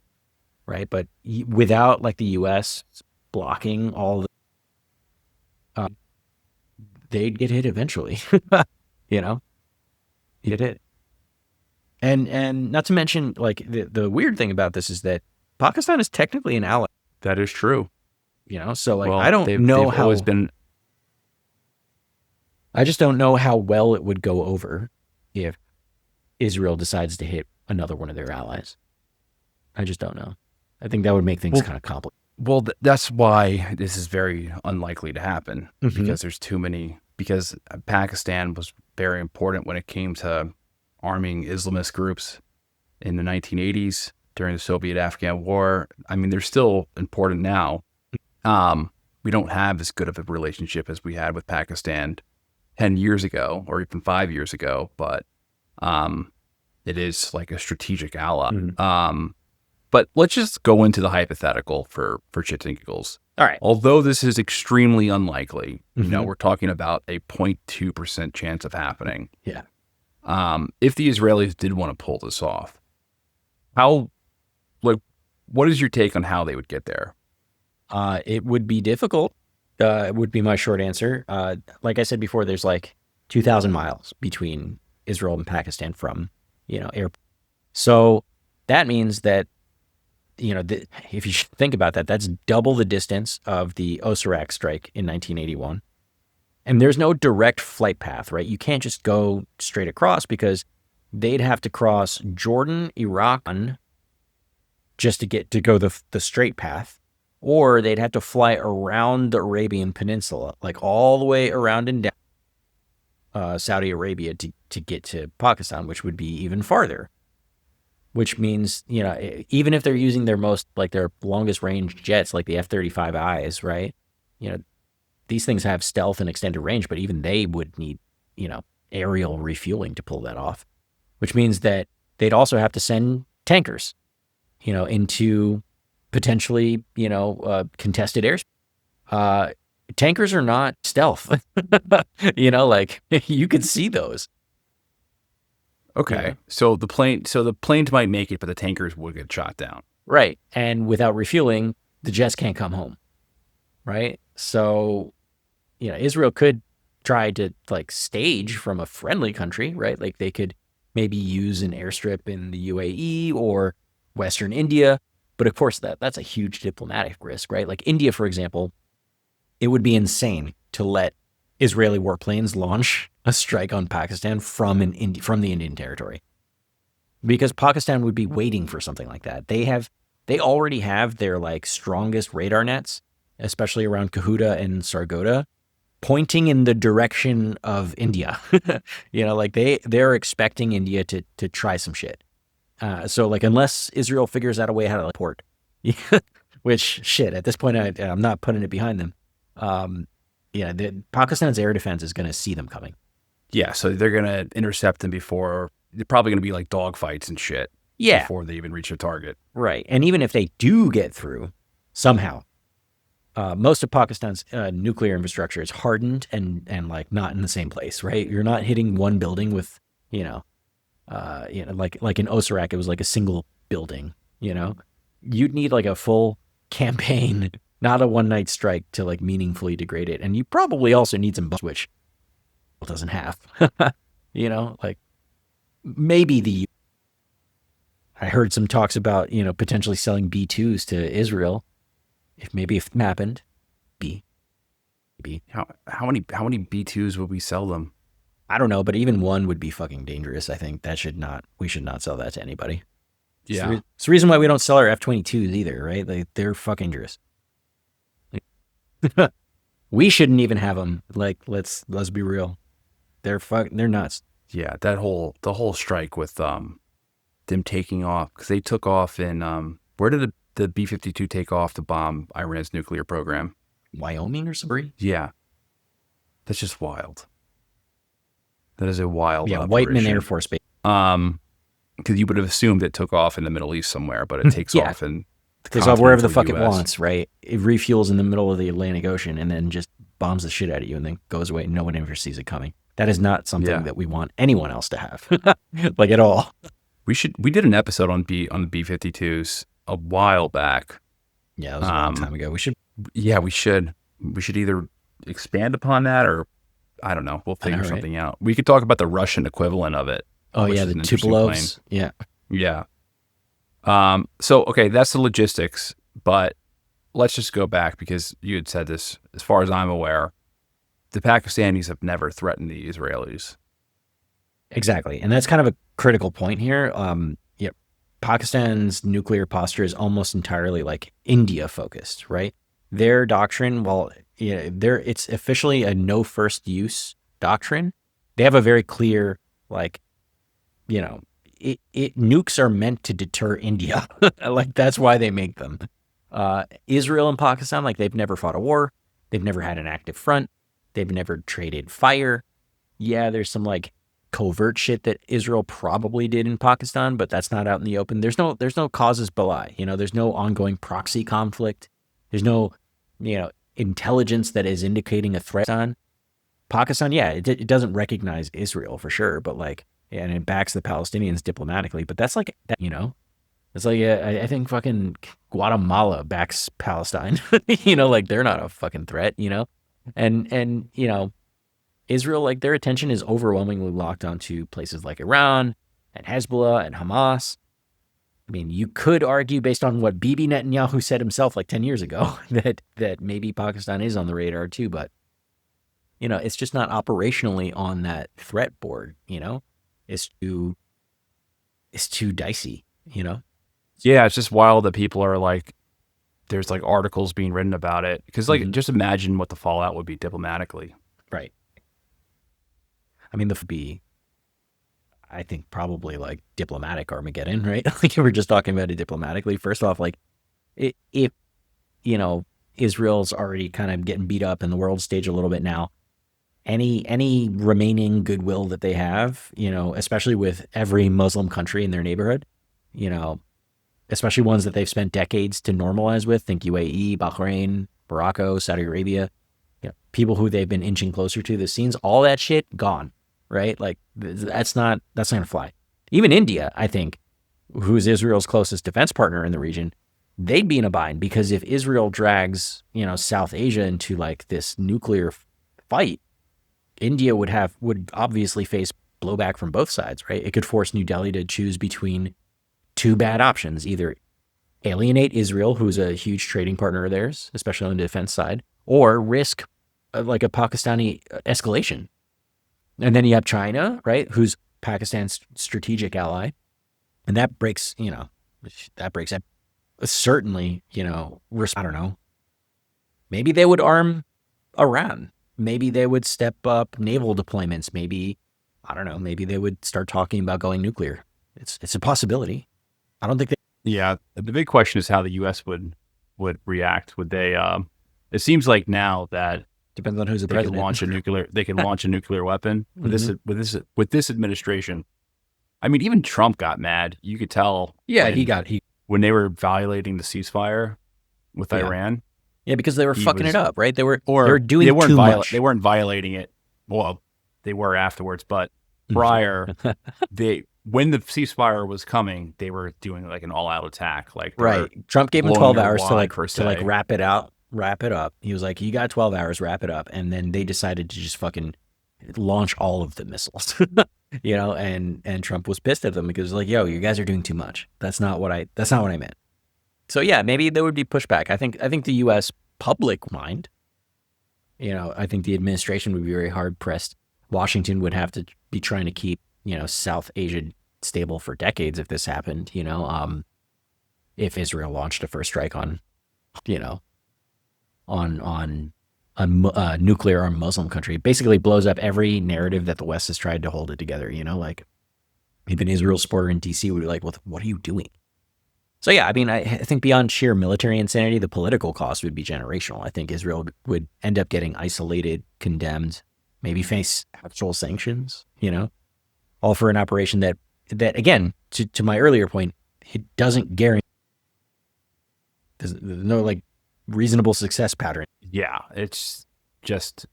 right? But without like the U.S. blocking all the they'd get hit eventually, You'd hit. And not to mention, like, the weird thing about this is that Pakistan is technically an ally.
That is true.
So like, I don't know how. I just don't know how well it would go over if Israel decides to hit another one of their allies. I just don't know. I think that would make things kind of complicated.
Well, that's why this is very unlikely to happen, because there's too many. Because Pakistan was very important when it came to arming Islamist groups in the 1980s during the Soviet-Afghan War. I mean, they're still important now. We don't have as good of a relationship as we had with Pakistan 10 years ago or even 5 years ago, but it is like a strategic ally. But let's just go into the hypothetical for shits and giggles.
All right.
Although this is extremely unlikely, we're talking about a 0.2% chance of happening.
Yeah.
If the Israelis did want to pull this off, what is your take on how they would get there?
It would be difficult. It would be my short answer. Like I said before, there's like 2,000 miles between Israel and Pakistan from, air. So that means that, if you think about that, that's double the distance of the Osirak strike in 1981. And there's no direct flight path, right? You can't just go straight across because they'd have to cross Jordan, Iraq, just to go the straight path, or they'd have to fly around the Arabian Peninsula, like all the way around and down Saudi Arabia to get to Pakistan, which would be even farther. Which means, even if they're using their longest range jets, like the F-35Is, right? These things have stealth and extended range, but even they would need, aerial refueling to pull that off, which means that they'd also have to send tankers, into potentially, contested airspace. Tankers are not stealth. Like you could see those.
Okay.
Yeah.
So the planes might make it, but the tankers would get shot down.
Right. And without refueling, the jets can't come home. Right. So, Israel could try to like stage from a friendly country, right? Like they could maybe use an airstrip in the UAE or Western India. But of course, that's a huge diplomatic risk, right? Like India, for example, it would be insane to let Israeli warplanes launch a strike on Pakistan from the Indian territory, because Pakistan would be waiting for something like that. They already have their like strongest radar nets, especially around Kahuta and Sargodha, pointing in the direction of India. Like they're expecting India to try some shit. So like unless Israel figures out a way how to port, which shit at this point I'm not putting it behind them. Pakistan's air defense is going to see them coming.
Yeah, so they're going to intercept them before. They're probably going to be like dogfights and shit.
Yeah,
before they even reach their target.
Right, and even if they do get through somehow, most of Pakistan's nuclear infrastructure is hardened and like not in the same place. Right, you're not hitting one building with like in Osirak, it was like a single building. You'd need like a full campaign. Not a one-night strike to like meaningfully degrade it. And you probably also need some buffs, which it doesn't have. Like maybe I heard some talks about, potentially selling B-2s to Israel. If it happened,
How many B-2s would we sell them?
I don't know, but even one would be fucking dangerous. I think we should not sell that to anybody.
Yeah.
It's the reason why we don't sell our F-22s either, right? Like they're fucking dangerous. We shouldn't even have them. Like, let's be real. They're nuts.
Yeah, the whole strike with them taking off, because they took off in where did the B-52 take off to bomb Iran's nuclear program?
Wyoming or something?
Yeah, that's just wild. That is a wild operation.
Whiteman Air Force Base.
Because you would have assumed it took off in the Middle East somewhere, but it takes off in
takes off wherever the fuck it wants, right? It refuels in the middle of the Atlantic Ocean and then just bombs the shit out of you and then goes away and no one ever sees it coming. That is not something that we want anyone else to have, like at all.
We did an episode on the B-52s a while back.
Yeah, that was a long time ago. We should.
Yeah, we should either expand upon that or I don't know. We'll figure something out. We could talk about the Russian equivalent of it.
Oh yeah, the Tupolovs. Yeah.
Yeah. So, okay, that's the logistics, but let's just go back because you had said this, as far as I'm aware, the Pakistanis have never threatened the Israelis.
Exactly. And that's kind of a critical point here. Pakistan's nuclear posture is almost entirely like India focused, right? Their doctrine, it's officially a no first use doctrine. They have a very clear, nukes are meant to deter India. Like that's why they make them. Israel and Pakistan, like they've never fought a war. They've never had an active front. They've never traded fire. Yeah, there's some like covert shit that Israel probably did in Pakistan, but that's not out in the open. There's no casus belli. There's no ongoing proxy conflict. There's no, intelligence that is indicating a threat on Pakistan. Yeah, it doesn't recognize Israel for sure, but and it backs the Palestinians diplomatically. But that's like that, it's like I think fucking Guatemala backs Palestine. They're not a fucking threat. And Israel, like their attention is overwhelmingly locked onto places like Iran and Hezbollah and Hamas. I mean, you could argue based on what Bibi Netanyahu said himself like 10 years ago that maybe Pakistan is on the radar too, but it's just not operationally on that threat board, It's too dicey,
Yeah, it's just wild that people are like, there's like articles being written about it. Because just imagine what the fallout would be diplomatically.
Right. I mean, I think probably like diplomatic Armageddon, right? Like we're just talking about it diplomatically. First off, like if Israel's already kind of getting beat up in the world stage a little bit now, any remaining goodwill that they have, especially with every Muslim country in their neighborhood, especially ones that they've spent decades to normalize with. Think UAE, Bahrain, Morocco, Saudi Arabia, people who they've been inching closer to. The scenes, all that shit gone, right? Like that's not gonna fly. Even India, I think, who's Israel's closest defense partner in the region, they'd be in a bind because if Israel drags, South Asia into like this nuclear fight, India would obviously face blowback from both sides, right? It could force New Delhi to choose between two bad options: either alienate Israel, who's a huge trading partner of theirs, especially on the defense side, or risk like a Pakistani escalation. And then you have China, right, who's Pakistan's strategic ally, and that breaks certainly, I don't know. Maybe they would arm Iran. Maybe they would step up naval deployments. Maybe, I don't know, maybe they would start talking about going nuclear. It's a possibility. I don't think
Yeah, the big question is how the U.S. would react. Would they? It seems like now that
depends on who's the
they
president.
could launch a nuclear. They could launch a nuclear weapon with this administration. I mean, even Trump got mad. You could tell.
Yeah,
when they were violating the ceasefire with Iran.
Yeah, because they were fucking it up, right? They were doing too much.
They weren't violating it. Well, they were afterwards, but prior, when the ceasefire was coming, they were doing like an all-out attack. Like
Trump gave them 12 hours to wrap it up. He was like, "You got 12 hours, wrap it up," and then they decided to just fucking launch all of the missiles. And Trump was pissed at them because like, "Yo, you guys are doing too much. That's not what I meant." So yeah, maybe there would be pushback. I think the U.S. public mind, I think the administration would be very hard pressed. Washington would have to be trying to keep, South Asia stable for decades if this happened. If Israel launched a first strike on a nuclear armed Muslim country, it basically blows up every narrative that the West has tried to hold it together. Like if an Israel supporter in D.C. would be like, "Well, what are you doing?" So yeah, I mean, I think beyond sheer military insanity, the political cost would be generational. I think Israel would end up getting isolated, condemned, maybe face actual sanctions, all for an operation that again, to my earlier point, it doesn't guarantee. There's no like reasonable success pattern.
Yeah, it's just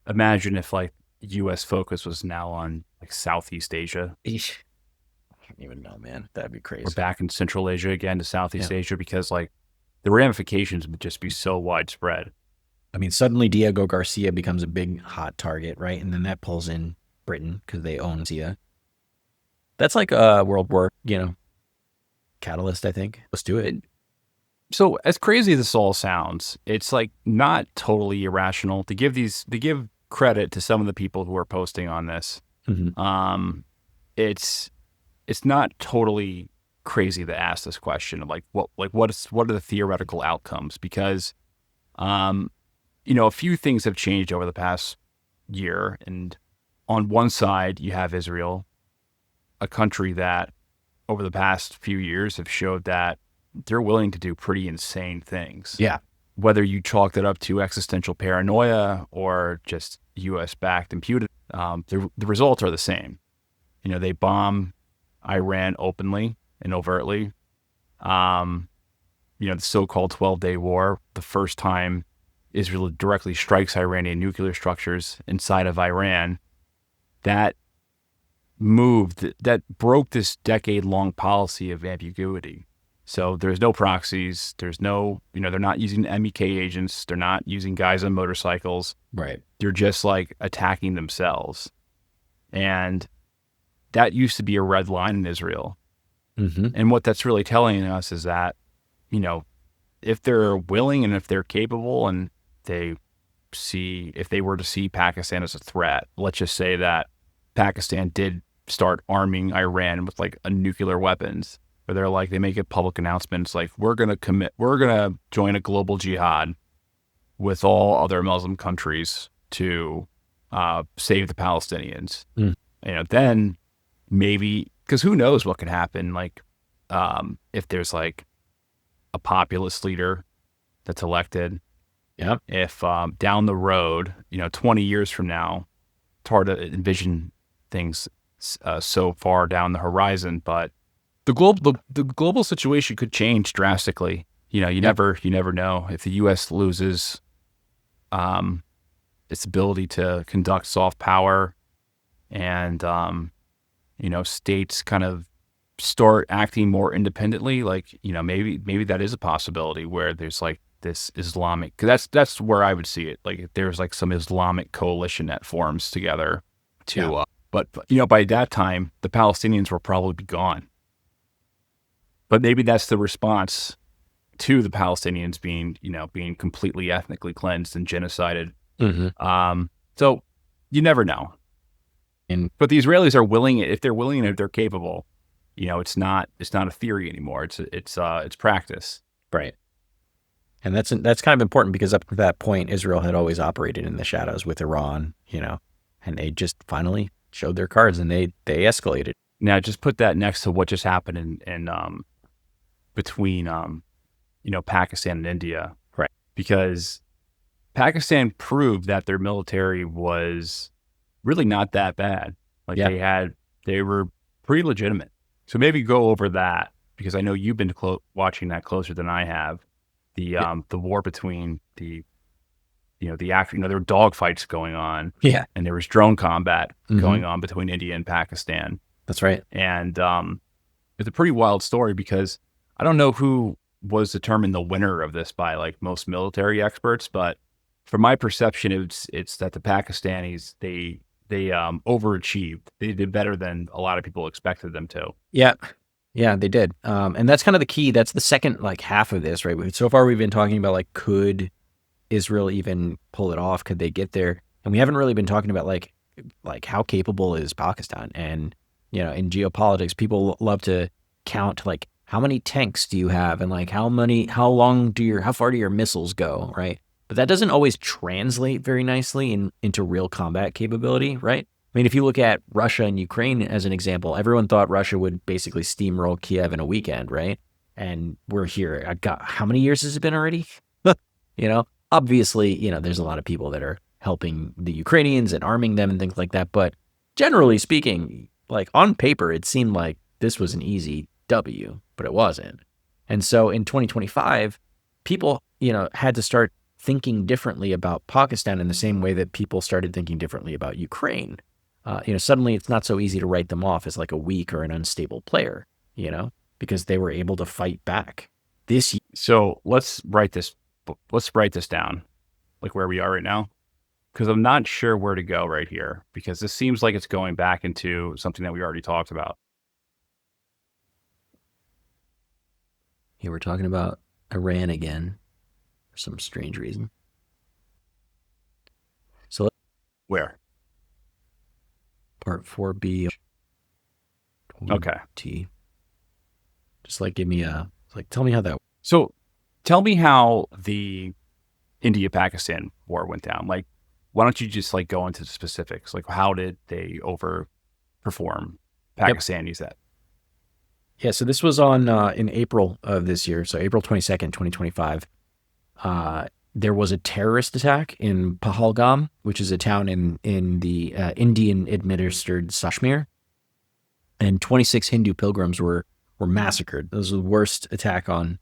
imagine if like U.S. focus was now on like Southeast Asia.
I don't even know, man. That'd be crazy.
We're back in Central Asia again to Southeast Asia because like the ramifications would just be so widespread.
I mean, suddenly Diego Garcia becomes a big hot target, right? And then that pulls in Britain because they own Syria. That's like a World War, catalyst, I think. Let's do it.
So as crazy as this all sounds, it's like not totally irrational to give credit to some of the people who are posting on this.
Mm-hmm.
It's not totally crazy to ask this question of what are the theoretical outcomes? Because, a few things have changed over the past year. And on one side, you have Israel, a country that over the past few years have showed that they're willing to do pretty insane things.
Yeah.
Whether you chalk that up to existential paranoia or just U.S.-backed impunity, the results are the same. They bomb Iran openly and overtly. The so-called 12-day war, the first time Israel directly strikes Iranian nuclear structures inside of Iran, that broke this decade-long policy of ambiguity. So there's no proxies. There's no, they're not using MEK agents. They're not using guys on motorcycles.
Right.
They're just like attacking themselves. And that used to be a red line in Israel.
Mm-hmm.
And what that's really telling us is that, if they're willing and if they're capable and if they were to see Pakistan as a threat, let's just say that Pakistan did start arming Iran with like a nuclear weapons, or they make a public announcements like, we're going to join a global jihad with all other Muslim countries to save the Palestinians. Then maybe, because who knows what could happen, like if there's like a populist leader that's elected.
Yeah.
If down the road, 20 years from now, it's hard to envision things so far down the horizon, but the global situation could change drastically. You know, you never know if the U.S. loses its ability to conduct soft power, and states kind of start acting more independently. Like, maybe that is a possibility where there's like this Islamic. 'Cause that's where I would see it. Like, if there's like some Islamic coalition that forms together to. But by that time, the Palestinians will probably be gone. But maybe that's the response to the Palestinians being completely ethnically cleansed and genocided.
Mm-hmm.
So you never know. But the Israelis are willing, if they're willing and if they're capable. It's not a theory anymore. It's practice.
Right. And that's kind of important because up to that point, Israel had always operated in the shadows with Iran, and they just finally showed their cards and they escalated.
Now, just put that next to what just happened in between Pakistan and India,
right?
Because Pakistan proved that their military was really not that bad. Like, they were pretty legitimate. So maybe go over that, because I know you've been watching that closer than I have. The war between there were dogfights going on.
Yeah.
And there was drone combat going on between India and Pakistan.
That's right.
And it's a pretty wild story, because I don't know who was determined the winner of this by like most military experts, but from my perception, it's that the Pakistanis, they overachieved. They did better than a lot of people expected them to.
Yeah. Yeah, they did. And that's kind of the key. That's the second half of this, right? So far we've been talking about could Israel even pull it off? Could they get there? And we haven't really been talking about like how capable is Pakistan? And in geopolitics, people love to count how many tanks do you have, and how far do your missiles go, right? But that doesn't always translate very nicely into real combat capability, right? I mean, if you look at Russia and Ukraine as an example, everyone thought Russia would basically steamroll Kiev in a weekend, right? And we're here. How many years has it been already? Obviously, there's a lot of people that are helping the Ukrainians and arming them and things like that. But generally speaking, on paper, it seemed like this was an easy W, but it wasn't. And so in 2025, people, had to start thinking differently about Pakistan in the same way that people started thinking differently about Ukraine. Suddenly it's not so easy to write them off as a weak or an unstable player, because they were able to fight back this year.
So let's write this down, where we are right now, because I'm not sure where to go right here, because this seems like it's going back into something that we already talked about.
Here we're talking about Iran again for some strange reason. So
where?
Part 4B.
Okay.
T. Just give me tell me how that.
So tell me how the India-Pakistan war went down. Why don't you just go into the specifics? How did they overperform Pakistanis that?
Yeah, so this was on in April of this year, so April 22nd, 2025. There was a terrorist attack in Pahalgam, which is a town in the Indian-administered Kashmir, and 26 Hindu pilgrims were massacred. This was the worst attack on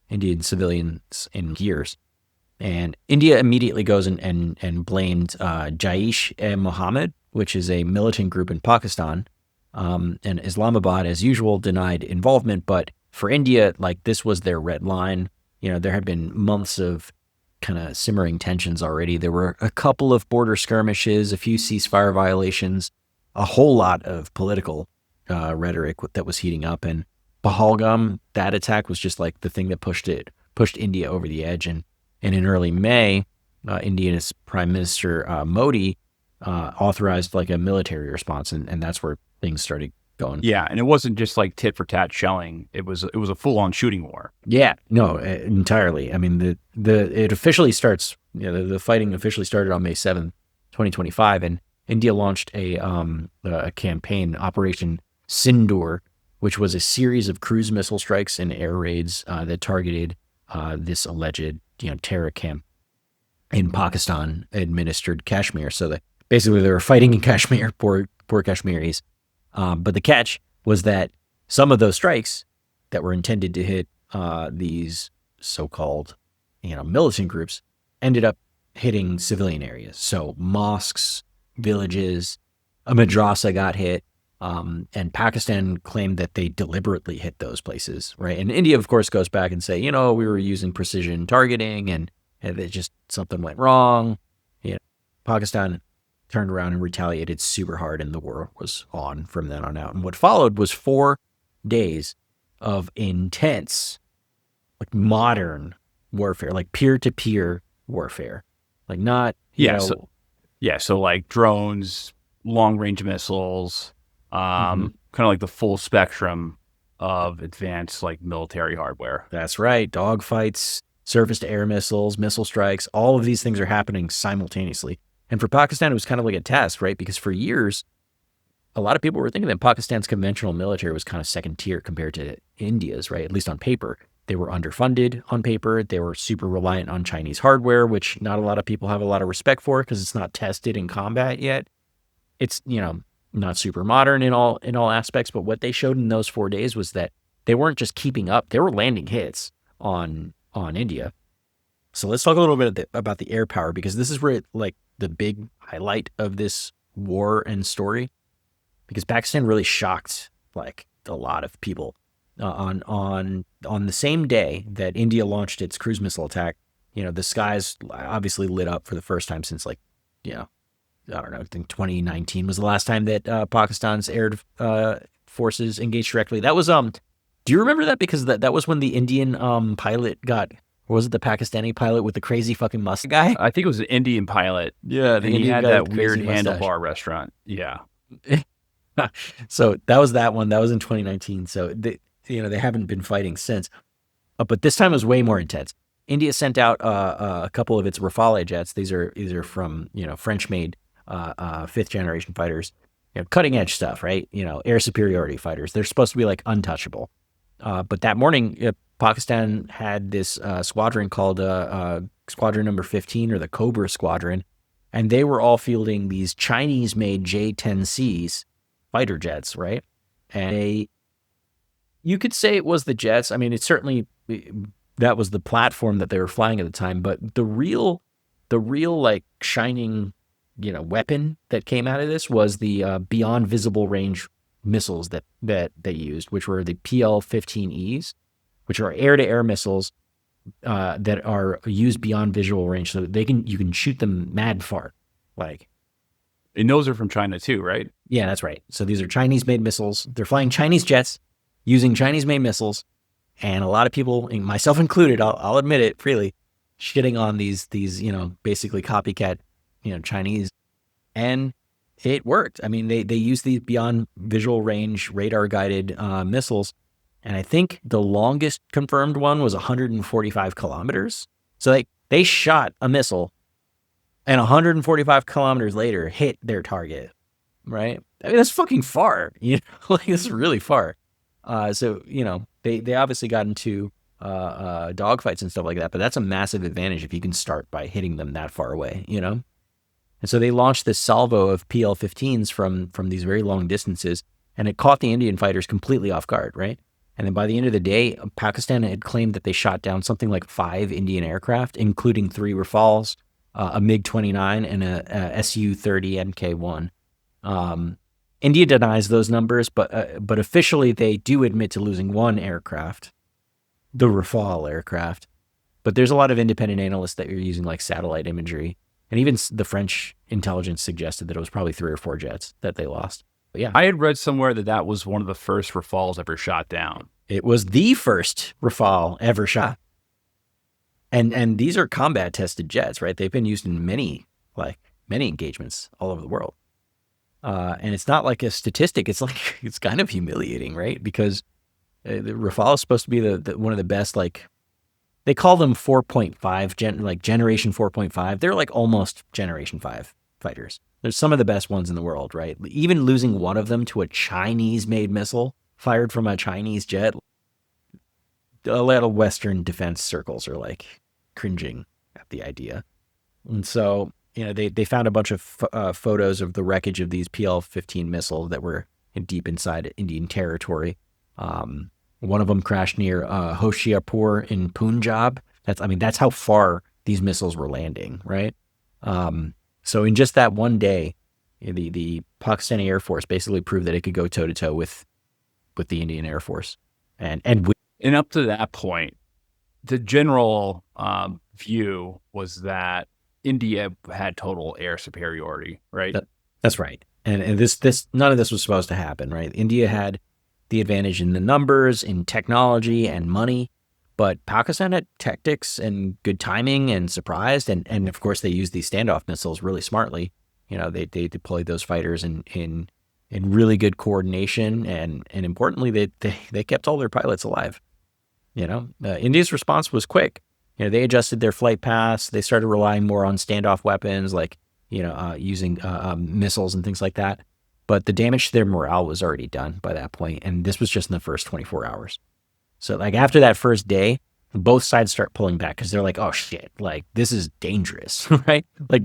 Indian civilians in years. And India immediately goes and blamed Jaish-e-Mohammed, which is a militant group in Pakistan. And Islamabad, as usual, denied involvement. But for India, this was their red line. There had been months of kind of simmering tensions already. There were a couple of border skirmishes, a few ceasefire violations, a whole lot of political rhetoric that was heating up. And Pahalgam, that attack was just the thing that pushed India over the edge. And in early May, India's Prime Minister Modi authorized a military response, and that's where things started going.
Yeah, and it wasn't just tit for tat shelling. It was a full on shooting war.
Yeah, no, entirely. I mean, it officially starts. The fighting officially started on May 7th, 2025, and India launched a campaign, Operation Sindoor, which was a series of cruise missile strikes and air raids that targeted this alleged terror camp in Pakistan administered Kashmir. So basically they were fighting in Kashmir, poor Kashmiris. But the catch was that some of those strikes that were intended to hit these so-called, militant groups ended up hitting civilian areas. So mosques, villages, a madrasa got hit. And Pakistan claimed that they deliberately hit those places, right? And India, of course, goes back and say, we were using precision targeting and it just something went wrong. Pakistan turned around and retaliated super hard, and the war was on from then on out. And what followed was 4 days of intense, like modern warfare, like peer-to-peer warfare, like not,
so like drones, long-range missiles. Kind of like the full spectrum of advanced like military hardware.
That's right. Dogfights, surface-to-air missiles, missile strikes, all of these things are happening simultaneously. And for Pakistan, it was kind of like a test, right? Because for years, a lot of people were thinking that Pakistan's conventional military was kind of second tier compared to India's, right? At least on paper. They were underfunded on paper. They were super reliant on Chinese hardware, which not a lot of people have a lot of respect for because it's not tested in combat yet. It's, not super modern in all aspects, but what they showed in those 4 days was that they weren't just keeping up; they were landing hits on India. So let's talk a little bit about the air power, because this is where the big highlight of this war and story, because Pakistan really shocked a lot of people on the same day that India launched its cruise missile attack. The skies obviously lit up for the first time since I don't know, I think 2019 was the last time that Pakistan's air forces engaged directly. That was, do you remember that? Because that was when the Indian pilot or was it the Pakistani pilot with the crazy fucking mustache guy?
I think it was an Indian pilot.
Yeah,
and he had that weird handlebar restaurant. Yeah.
So that was that one. That was in 2019. So they haven't been fighting since. But this time it was way more intense. India sent out a couple of its Rafale jets. These are from French-made 5th generation fighters, cutting edge stuff, right? Air superiority fighters. They're supposed to be like untouchable. But that morning, Pakistan had this squadron called Squadron Number 15, or the Cobra Squadron, and they were all fielding these Chinese-made J-10Cs fighter jets, right? And you could say it was the jets. I mean, it certainly, that was the platform that they were flying at the time. But the real like shining, weapon that came out of this was the beyond visible range missiles that they used, which were the PL-15Es, which are air-to-air missiles that are used beyond visual range, so that you can shoot them mad far,
And those are from China too, right?
Yeah, that's right. So these are Chinese-made missiles. They're flying Chinese jets using Chinese-made missiles, and a lot of people, myself included, I'll admit it freely, shitting on these basically copycat Chinese, and it worked. I mean, they used these beyond visual range radar guided missiles, and I think the longest confirmed one was 145 kilometers. So they shot a missile, and 145 kilometers later hit their target. Right? I mean, that's fucking far. This is really far. So they obviously got into dogfights and stuff like that, but that's a massive advantage if you can start by hitting them that far away. And so they launched this salvo of PL-15s from these very long distances, and it caught the Indian fighters completely off guard, right? And then by the end of the day, Pakistan had claimed that they shot down something like 5 Indian aircraft, including 3 Rafales, a MiG-29, and a Su-30 Mk-1. India denies those numbers, but officially they do admit to losing 1 aircraft, the Rafale aircraft. But there's a lot of independent analysts that are using satellite imagery. And even the French intelligence suggested that it was probably 3 or 4 jets that they lost. But yeah.
I had read somewhere that was one of the first Rafales ever shot down.
It was the first Rafale ever shot. And these are combat tested jets, right? They've been used in many engagements all over the world. And it's not like a statistic. It's it's kind of humiliating, right? Because the Rafale is supposed to be the one of the best, they call them 4.5, generation 4.5. They're almost generation 5 fighters. They're some of the best ones in the world, right? Even losing one of them to a Chinese-made missile fired from a Chinese jet, a lot of Western defense circles are cringing at the idea. And so, they found a bunch of photos of the wreckage of these PL-15 missiles that were deep inside Indian territory. One of them crashed near Hoshiarpur in Punjab. That's how far these missiles were landing, right? So in just that one day, the Pakistani Air Force basically proved that it could go toe to toe with the Indian Air Force, and
up to that point, the general view was that India had total air superiority, right?
That's right. And this none of this was supposed to happen, right? India had the advantage in the numbers, in technology, and money, but Pakistan had tactics and good timing and surprised, and of course they used these standoff missiles really smartly. They deployed those fighters in really good coordination, and importantly they kept all their pilots alive. India's response was quick. They adjusted their flight paths. They started relying more on standoff weapons, like using missiles and things like that. But the damage to their morale was already done by that point, and this was just in the first 24 hours. So, like, after that first day, both sides start pulling back because they're like, "Oh shit! Like, this is dangerous, right?" Like,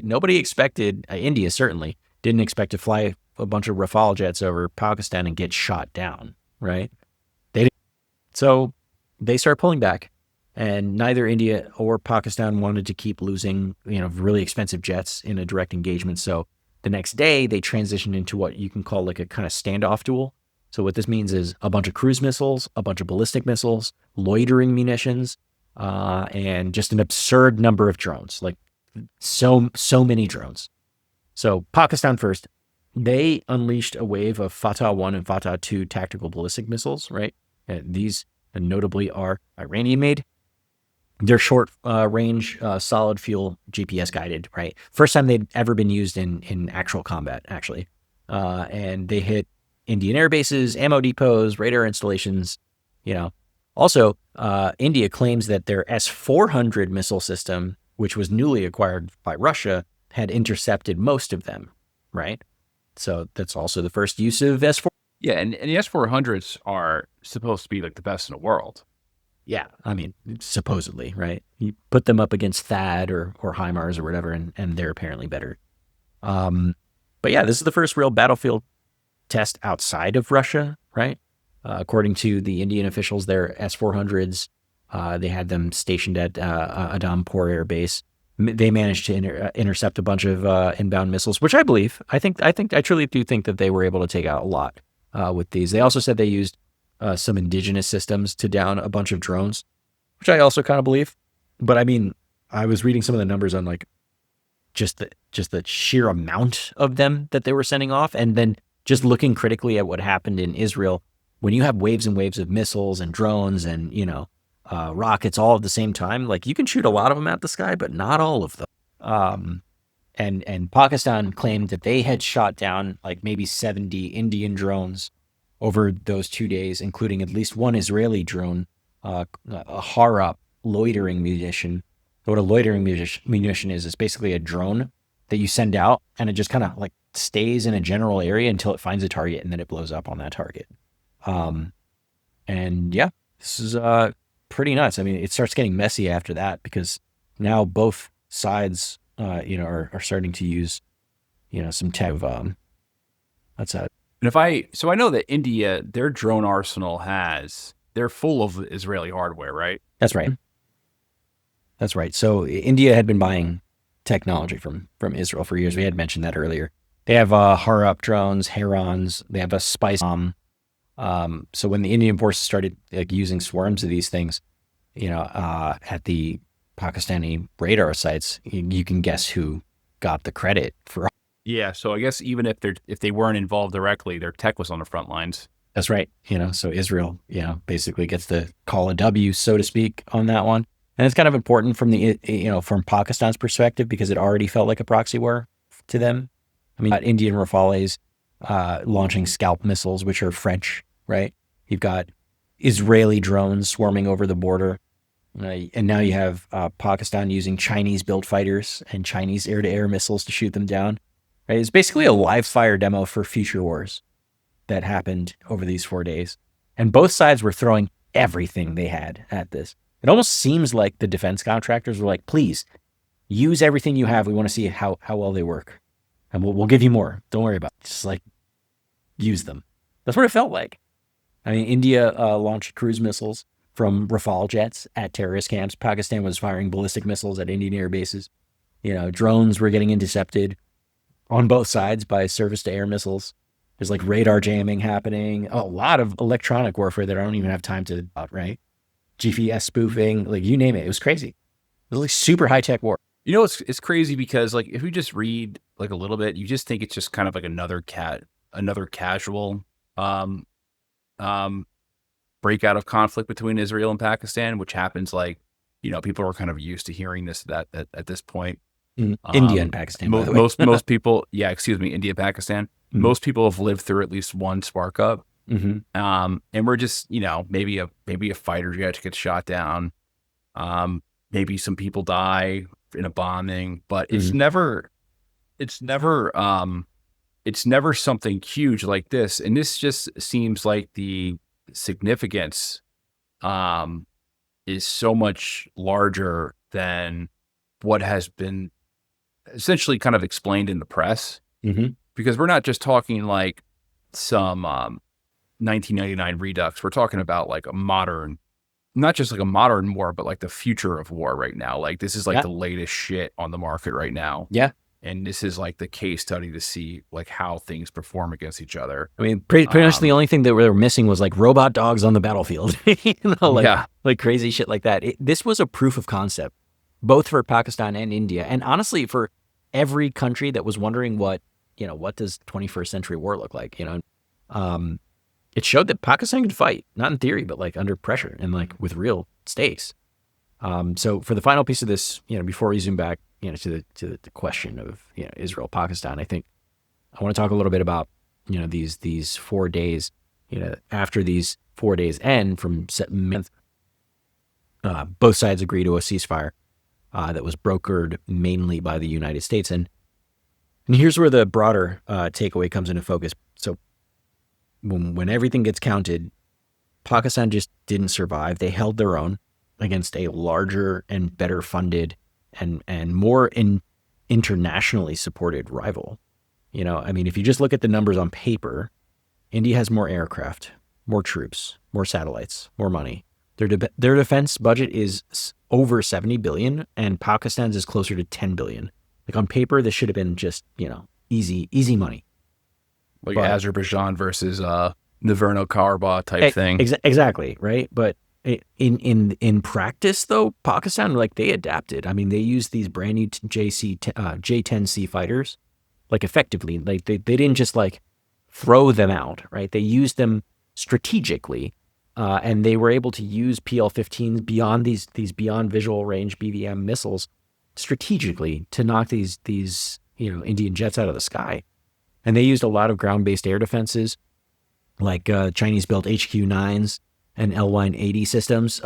nobody expected, India certainly didn't expect to fly a bunch of Rafale jets over Pakistan and get shot down, right? So they start pulling back, and neither India or Pakistan wanted to keep losing, really expensive jets in a direct engagement. So the next day they transitioned into what you can call like a kind of standoff duel. So what this means is a bunch of cruise missiles, a bunch of ballistic missiles, loitering munitions, and just an absurd number of drones, like so many drones. So Pakistan first, they unleashed a wave of Fatah 1 and Fatah 2 tactical ballistic missiles, right? These notably are Iranian-made. They're short range, solid fuel, GPS guided, right? First time they'd ever been used in actual combat, actually. And they hit Indian air bases, ammo depots, radar installations, Also, India claims that their S-400 missile system, which was newly acquired by Russia, had intercepted most of them, right? So that's also the first use of S-400.
Yeah, and the S-400s are supposed to be like the best in the world.
Yeah, supposedly, right? You put them up against THAAD or HIMARS or whatever, and they're apparently better. But yeah, this is the first real battlefield test outside of Russia, right? According to the Indian officials, their S-400s, they had them stationed at Adhampur Air Base. They managed to intercept a bunch of inbound missiles, which I believe. I truly do think that they were able to take out a lot with these. They also said they used some indigenous systems to down a bunch of drones, which I also kind of believe. But I was reading some of the numbers on like just the sheer amount of them that they were sending off, and then just looking critically at what happened in Israel. When you have waves and waves of missiles and drones and rockets all at the same time, like you can shoot a lot of them at the sky, but not all of them. And Pakistan claimed that they had shot down like maybe 70 Indian drones over those 2 days, including at least one Israeli drone, a Harap loitering munition. So what a loitering munition is basically a drone that you send out, and it just kind of like stays in a general area until it finds a target, and then it blows up on that target. And yeah, this is pretty nuts. It starts getting messy after that because now both sides, are starting to use, some type of that's a.
And I know that India, their drone arsenal they're full of Israeli hardware, right?
That's right. That's right. So India had been buying technology from Israel for years. We had mentioned that earlier. They have Harap drones, Herons. They have a spice bomb. So when the Indian forces started using swarms of these things, at the Pakistani radar sites, you can guess who got the credit for.
Yeah, so I guess even if they weren't involved directly, their tech was on the front lines.
That's right. So Israel, basically gets to call a W, so to speak, on that one. And it's kind of important from from Pakistan's perspective because it already felt like a proxy war to them. Indian Rafales launching scalp missiles, which are French, right? You've got Israeli drones swarming over the border. And now you have Pakistan using Chinese-built fighters and Chinese air-to-air missiles to shoot them down. Right? It's basically a live fire demo for future wars that happened over these 4 days. And both sides were throwing everything they had at this. It almost seems like the defense contractors were like, please, use everything you have. We want to see how well they work. And we'll give you more. Don't worry about it. Just like, use them. That's what it felt like. I mean, India launched cruise missiles from Rafale jets at terrorist camps. Pakistan was firing ballistic missiles at Indian air bases. Drones were getting intercepted on both sides by surface-to-air missiles. There's like radar jamming happening. A lot of electronic warfare that I don't even have time to right? GPS spoofing, like you name it. It was crazy. It was like super high-tech war.
It's crazy because like if we just read like a little bit, you just think it's just kind of like another casual breakout of conflict between Israel and Pakistan, which happens like, people are kind of used to hearing this at this point.
India and Pakistan, by the way.
most people, India, Pakistan. Most people have lived through at least one spark up. And we're just, maybe a fighter jet gets shot down. Maybe some people die in a bombing, but it's never something huge like this. And this just seems like the significance is so much larger than what has been essentially kind of explained in the press, because we're not just talking like some 1999 redux. We're talking about like a modern, not just like a modern war, but like the future of war right now. Like this is like the latest shit on the market right now.
Yeah.
And this is like the case study to see like how things perform against each other.
I mean, pretty much the only thing that we were missing was like robot dogs on the battlefield, like crazy shit like that. This was a proof of concept, both for Pakistan and India. And honestly, for every country that was wondering what does 21st century war look like, it showed that Pakistan could fight, not in theory, but like under pressure and like with real stakes. So for the final piece of this, before we zoom back, to the question of Israel, Pakistan, I think I want to talk a little bit about these 4 days. After these 4 days end from month, both sides agree to a ceasefire that was brokered mainly by the United States, and here's where the broader takeaway comes into focus. So when everything gets counted, Pakistan just didn't survive. They held their own against a larger and better funded and more internationally supported rival. I mean, if you just look at the numbers on paper, India has more aircraft, more troops, more satellites, more money. Their defense budget is over 70 billion, and Pakistan's is closer to 10 billion. Like on paper, this should have been just easy money.
Like Azerbaijan versus Nagorno-Karabakh type thing.
Exactly, right? But in practice, though, Pakistan, like, they adapted. I mean, they used these brand new J-10C fighters, like, effectively. Like, they didn't just, like, throw them out, right? They used them strategically, and they were able to use PL-15s beyond these beyond visual range BVM missiles strategically to knock these Indian jets out of the sky. And they used a lot of ground-based air defenses, like Chinese-built HQ-9s and L-180 systems.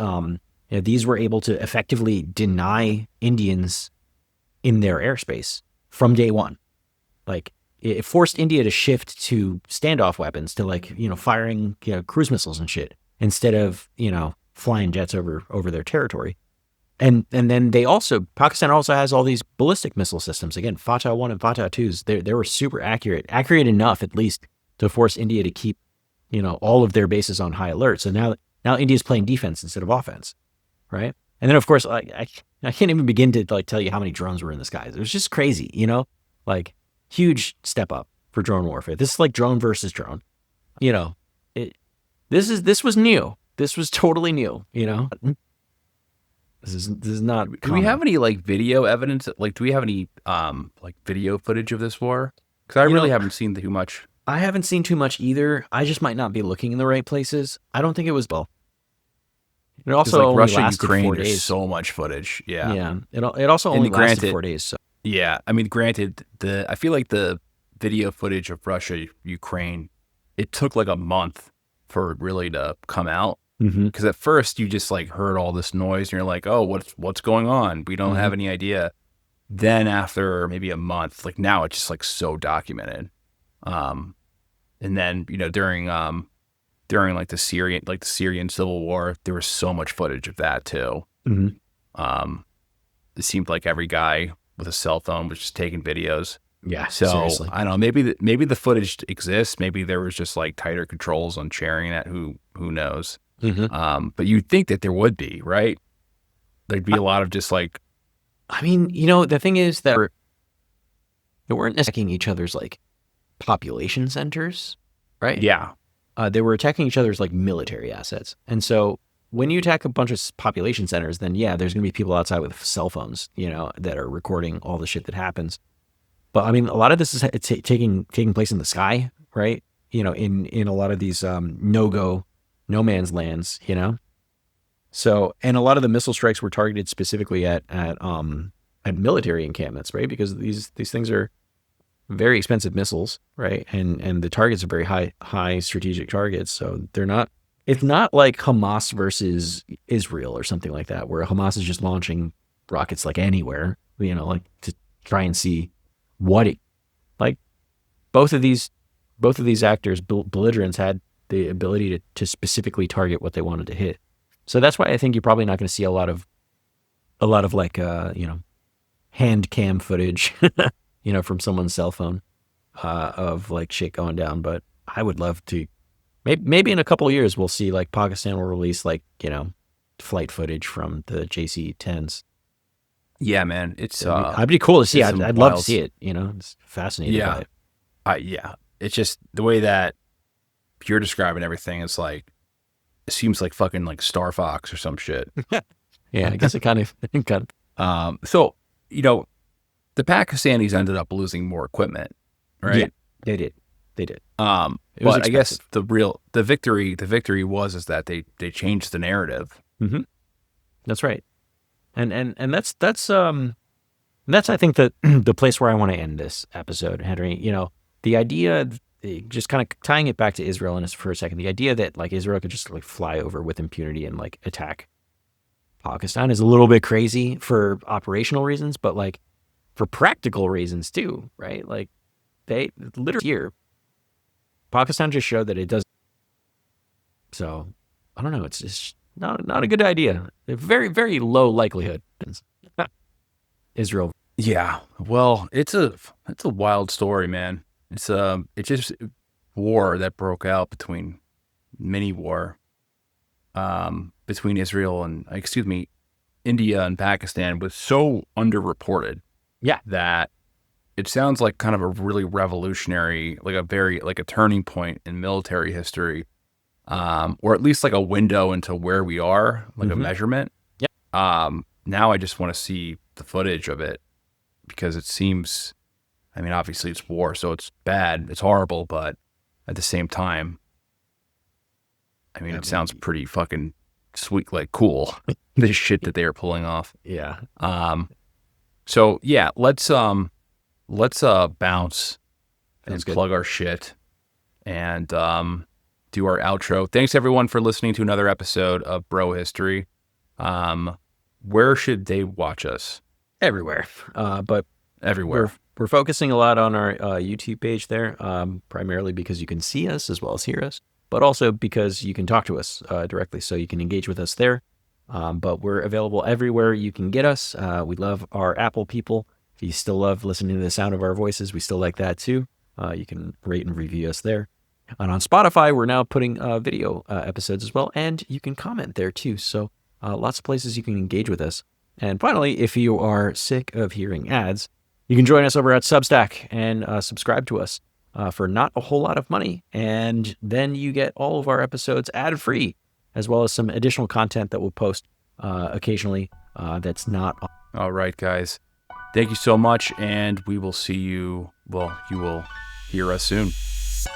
These were able to effectively deny Indians in their airspace from day one. Like, it forced India to shift to standoff weapons, to firing cruise missiles and shit, instead of flying jets over their territory. And then Pakistan also has all these ballistic missile systems. Again, Fatah 1 and Fatah 2s, they were super accurate enough at least to force India to keep, all of their bases on high alert. So now India's playing defense instead of offense, right? And then of course, I can't even begin to tell you how many drones were in the skies. It was just crazy, like huge step up for drone warfare. This is like drone versus drone, this was new. This was totally new, This is not
Do
common.
we have any video evidence? Like, do we have any video footage of this war? Because I really haven't seen too much.
I haven't seen too much either. I just might not be looking in the right places. I don't think it was well. It also only
Russia,
lasted
Ukraine,
4
there's
days.
so much footage. Yeah.
Yeah. It also only lasted 4 days. So.
Yeah. I mean, granted, I feel like the video footage of Russia, Ukraine, it took like a month for it really to come out. Because at first you just heard all this noise and you're like, oh, what's going on? We don't have any idea. Then after maybe a month, now it's just so documented. And then, during the Syrian civil war, there was so much footage of that too. It seemed like every guy with a cell phone was just taking videos.
Yeah.
So
seriously.
I don't know, maybe the footage exists. Maybe there was just tighter controls on sharing that. Who who knows?
Mm-hmm.
But you'd think that there would be, right? There'd be a lot of just like,
I mean, you know, the thing is that they weren't attacking each other's like population centers, right?
yeah,
They were attacking each other's like military assets. And so when you attack a bunch of population centers, then yeah, there's going to be people outside with cell phones, you know, that are recording all the shit that happens. But I mean, a lot of this is taking place in the sky, right? You know, in a lot of these no man's lands, you know. So, and a lot of the missile strikes were targeted specifically at military encampments, right? Because these things are very expensive missiles, right? And the targets are very high strategic targets. So they're not. It's not like Hamas versus Israel or something like that, where Hamas is just launching rockets like anywhere, you know, like to try and see what it like. Both of these actors, belligerents, had the ability to specifically target what they wanted to hit. So that's why I think you're probably not going to see a lot of like you know, hand cam footage, you know, from someone's cell phone of like shit going down. But I would love to. Maybe in a couple of years we'll see like Pakistan will release like, you know, flight footage from the JC-10s.
yeah, man. It's
I'd be cool to see.
it's some
I'd love to
wild-
see it. You know, it's fascinating.
Yeah. Yeah. It's just the way that you're describing everything. It's like, it seems like fucking like Star Fox or some shit.
Yeah, I guess it kind of.
So, you know, the Pakistanis ended up losing more equipment, right?
Yeah, they did. It was
But I guess
expensive.
the victory was that they changed the narrative.
Mm-hmm. That's right. And that's I think the place where I want to end this episode, Henry. You know, the idea, just kind of tying it back to Israel for a second, the idea that like Israel could just like fly over with impunity and like attack Pakistan is a little bit crazy for operational reasons, but like for practical reasons too, right? Like they literally here, Pakistan just showed that it does. So I don't know. It's just not a good idea. A very, very low likelihood. Israel.
Yeah. Well, it's a wild story, man. It's just war that broke out mini war between Israel and India and Pakistan was so underreported.
Yeah.
That it sounds like kind of a really revolutionary, like a turning point in military history, or at least like a window into where we are, like a measurement.
Yeah.
Now I just want to see the footage of it because it seems, I mean, obviously it's war, so it's bad, it's horrible, but at the same time, I mean, it sounds pretty fucking sweet, like cool, the shit that they are pulling off.
Yeah.
So yeah, let's bounce and
good.
plug our shit and do our outro. Thanks everyone for listening to another episode of Bro History. Where should they watch us?
Everywhere. But
Everywhere.
we're focusing a lot on our YouTube page there, primarily because you can see us as well as hear us, but also because you can talk to us directly, so you can engage with us there. But we're available everywhere you can get us. We love our Apple people. If you still love listening to the sound of our voices, we still like that too. You can rate and review us there. And on Spotify, we're now putting video episodes as well, and you can comment there too. So lots of places you can engage with us. And finally, if you are sick of hearing ads, you can join us over at Substack and subscribe to us for not a whole lot of money. And then you get all of our episodes ad-free, as well as some additional content that we'll post occasionally that's not.
All right, guys. Thank you so much, and we will see you. Well, you will hear us soon.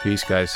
Peace, guys.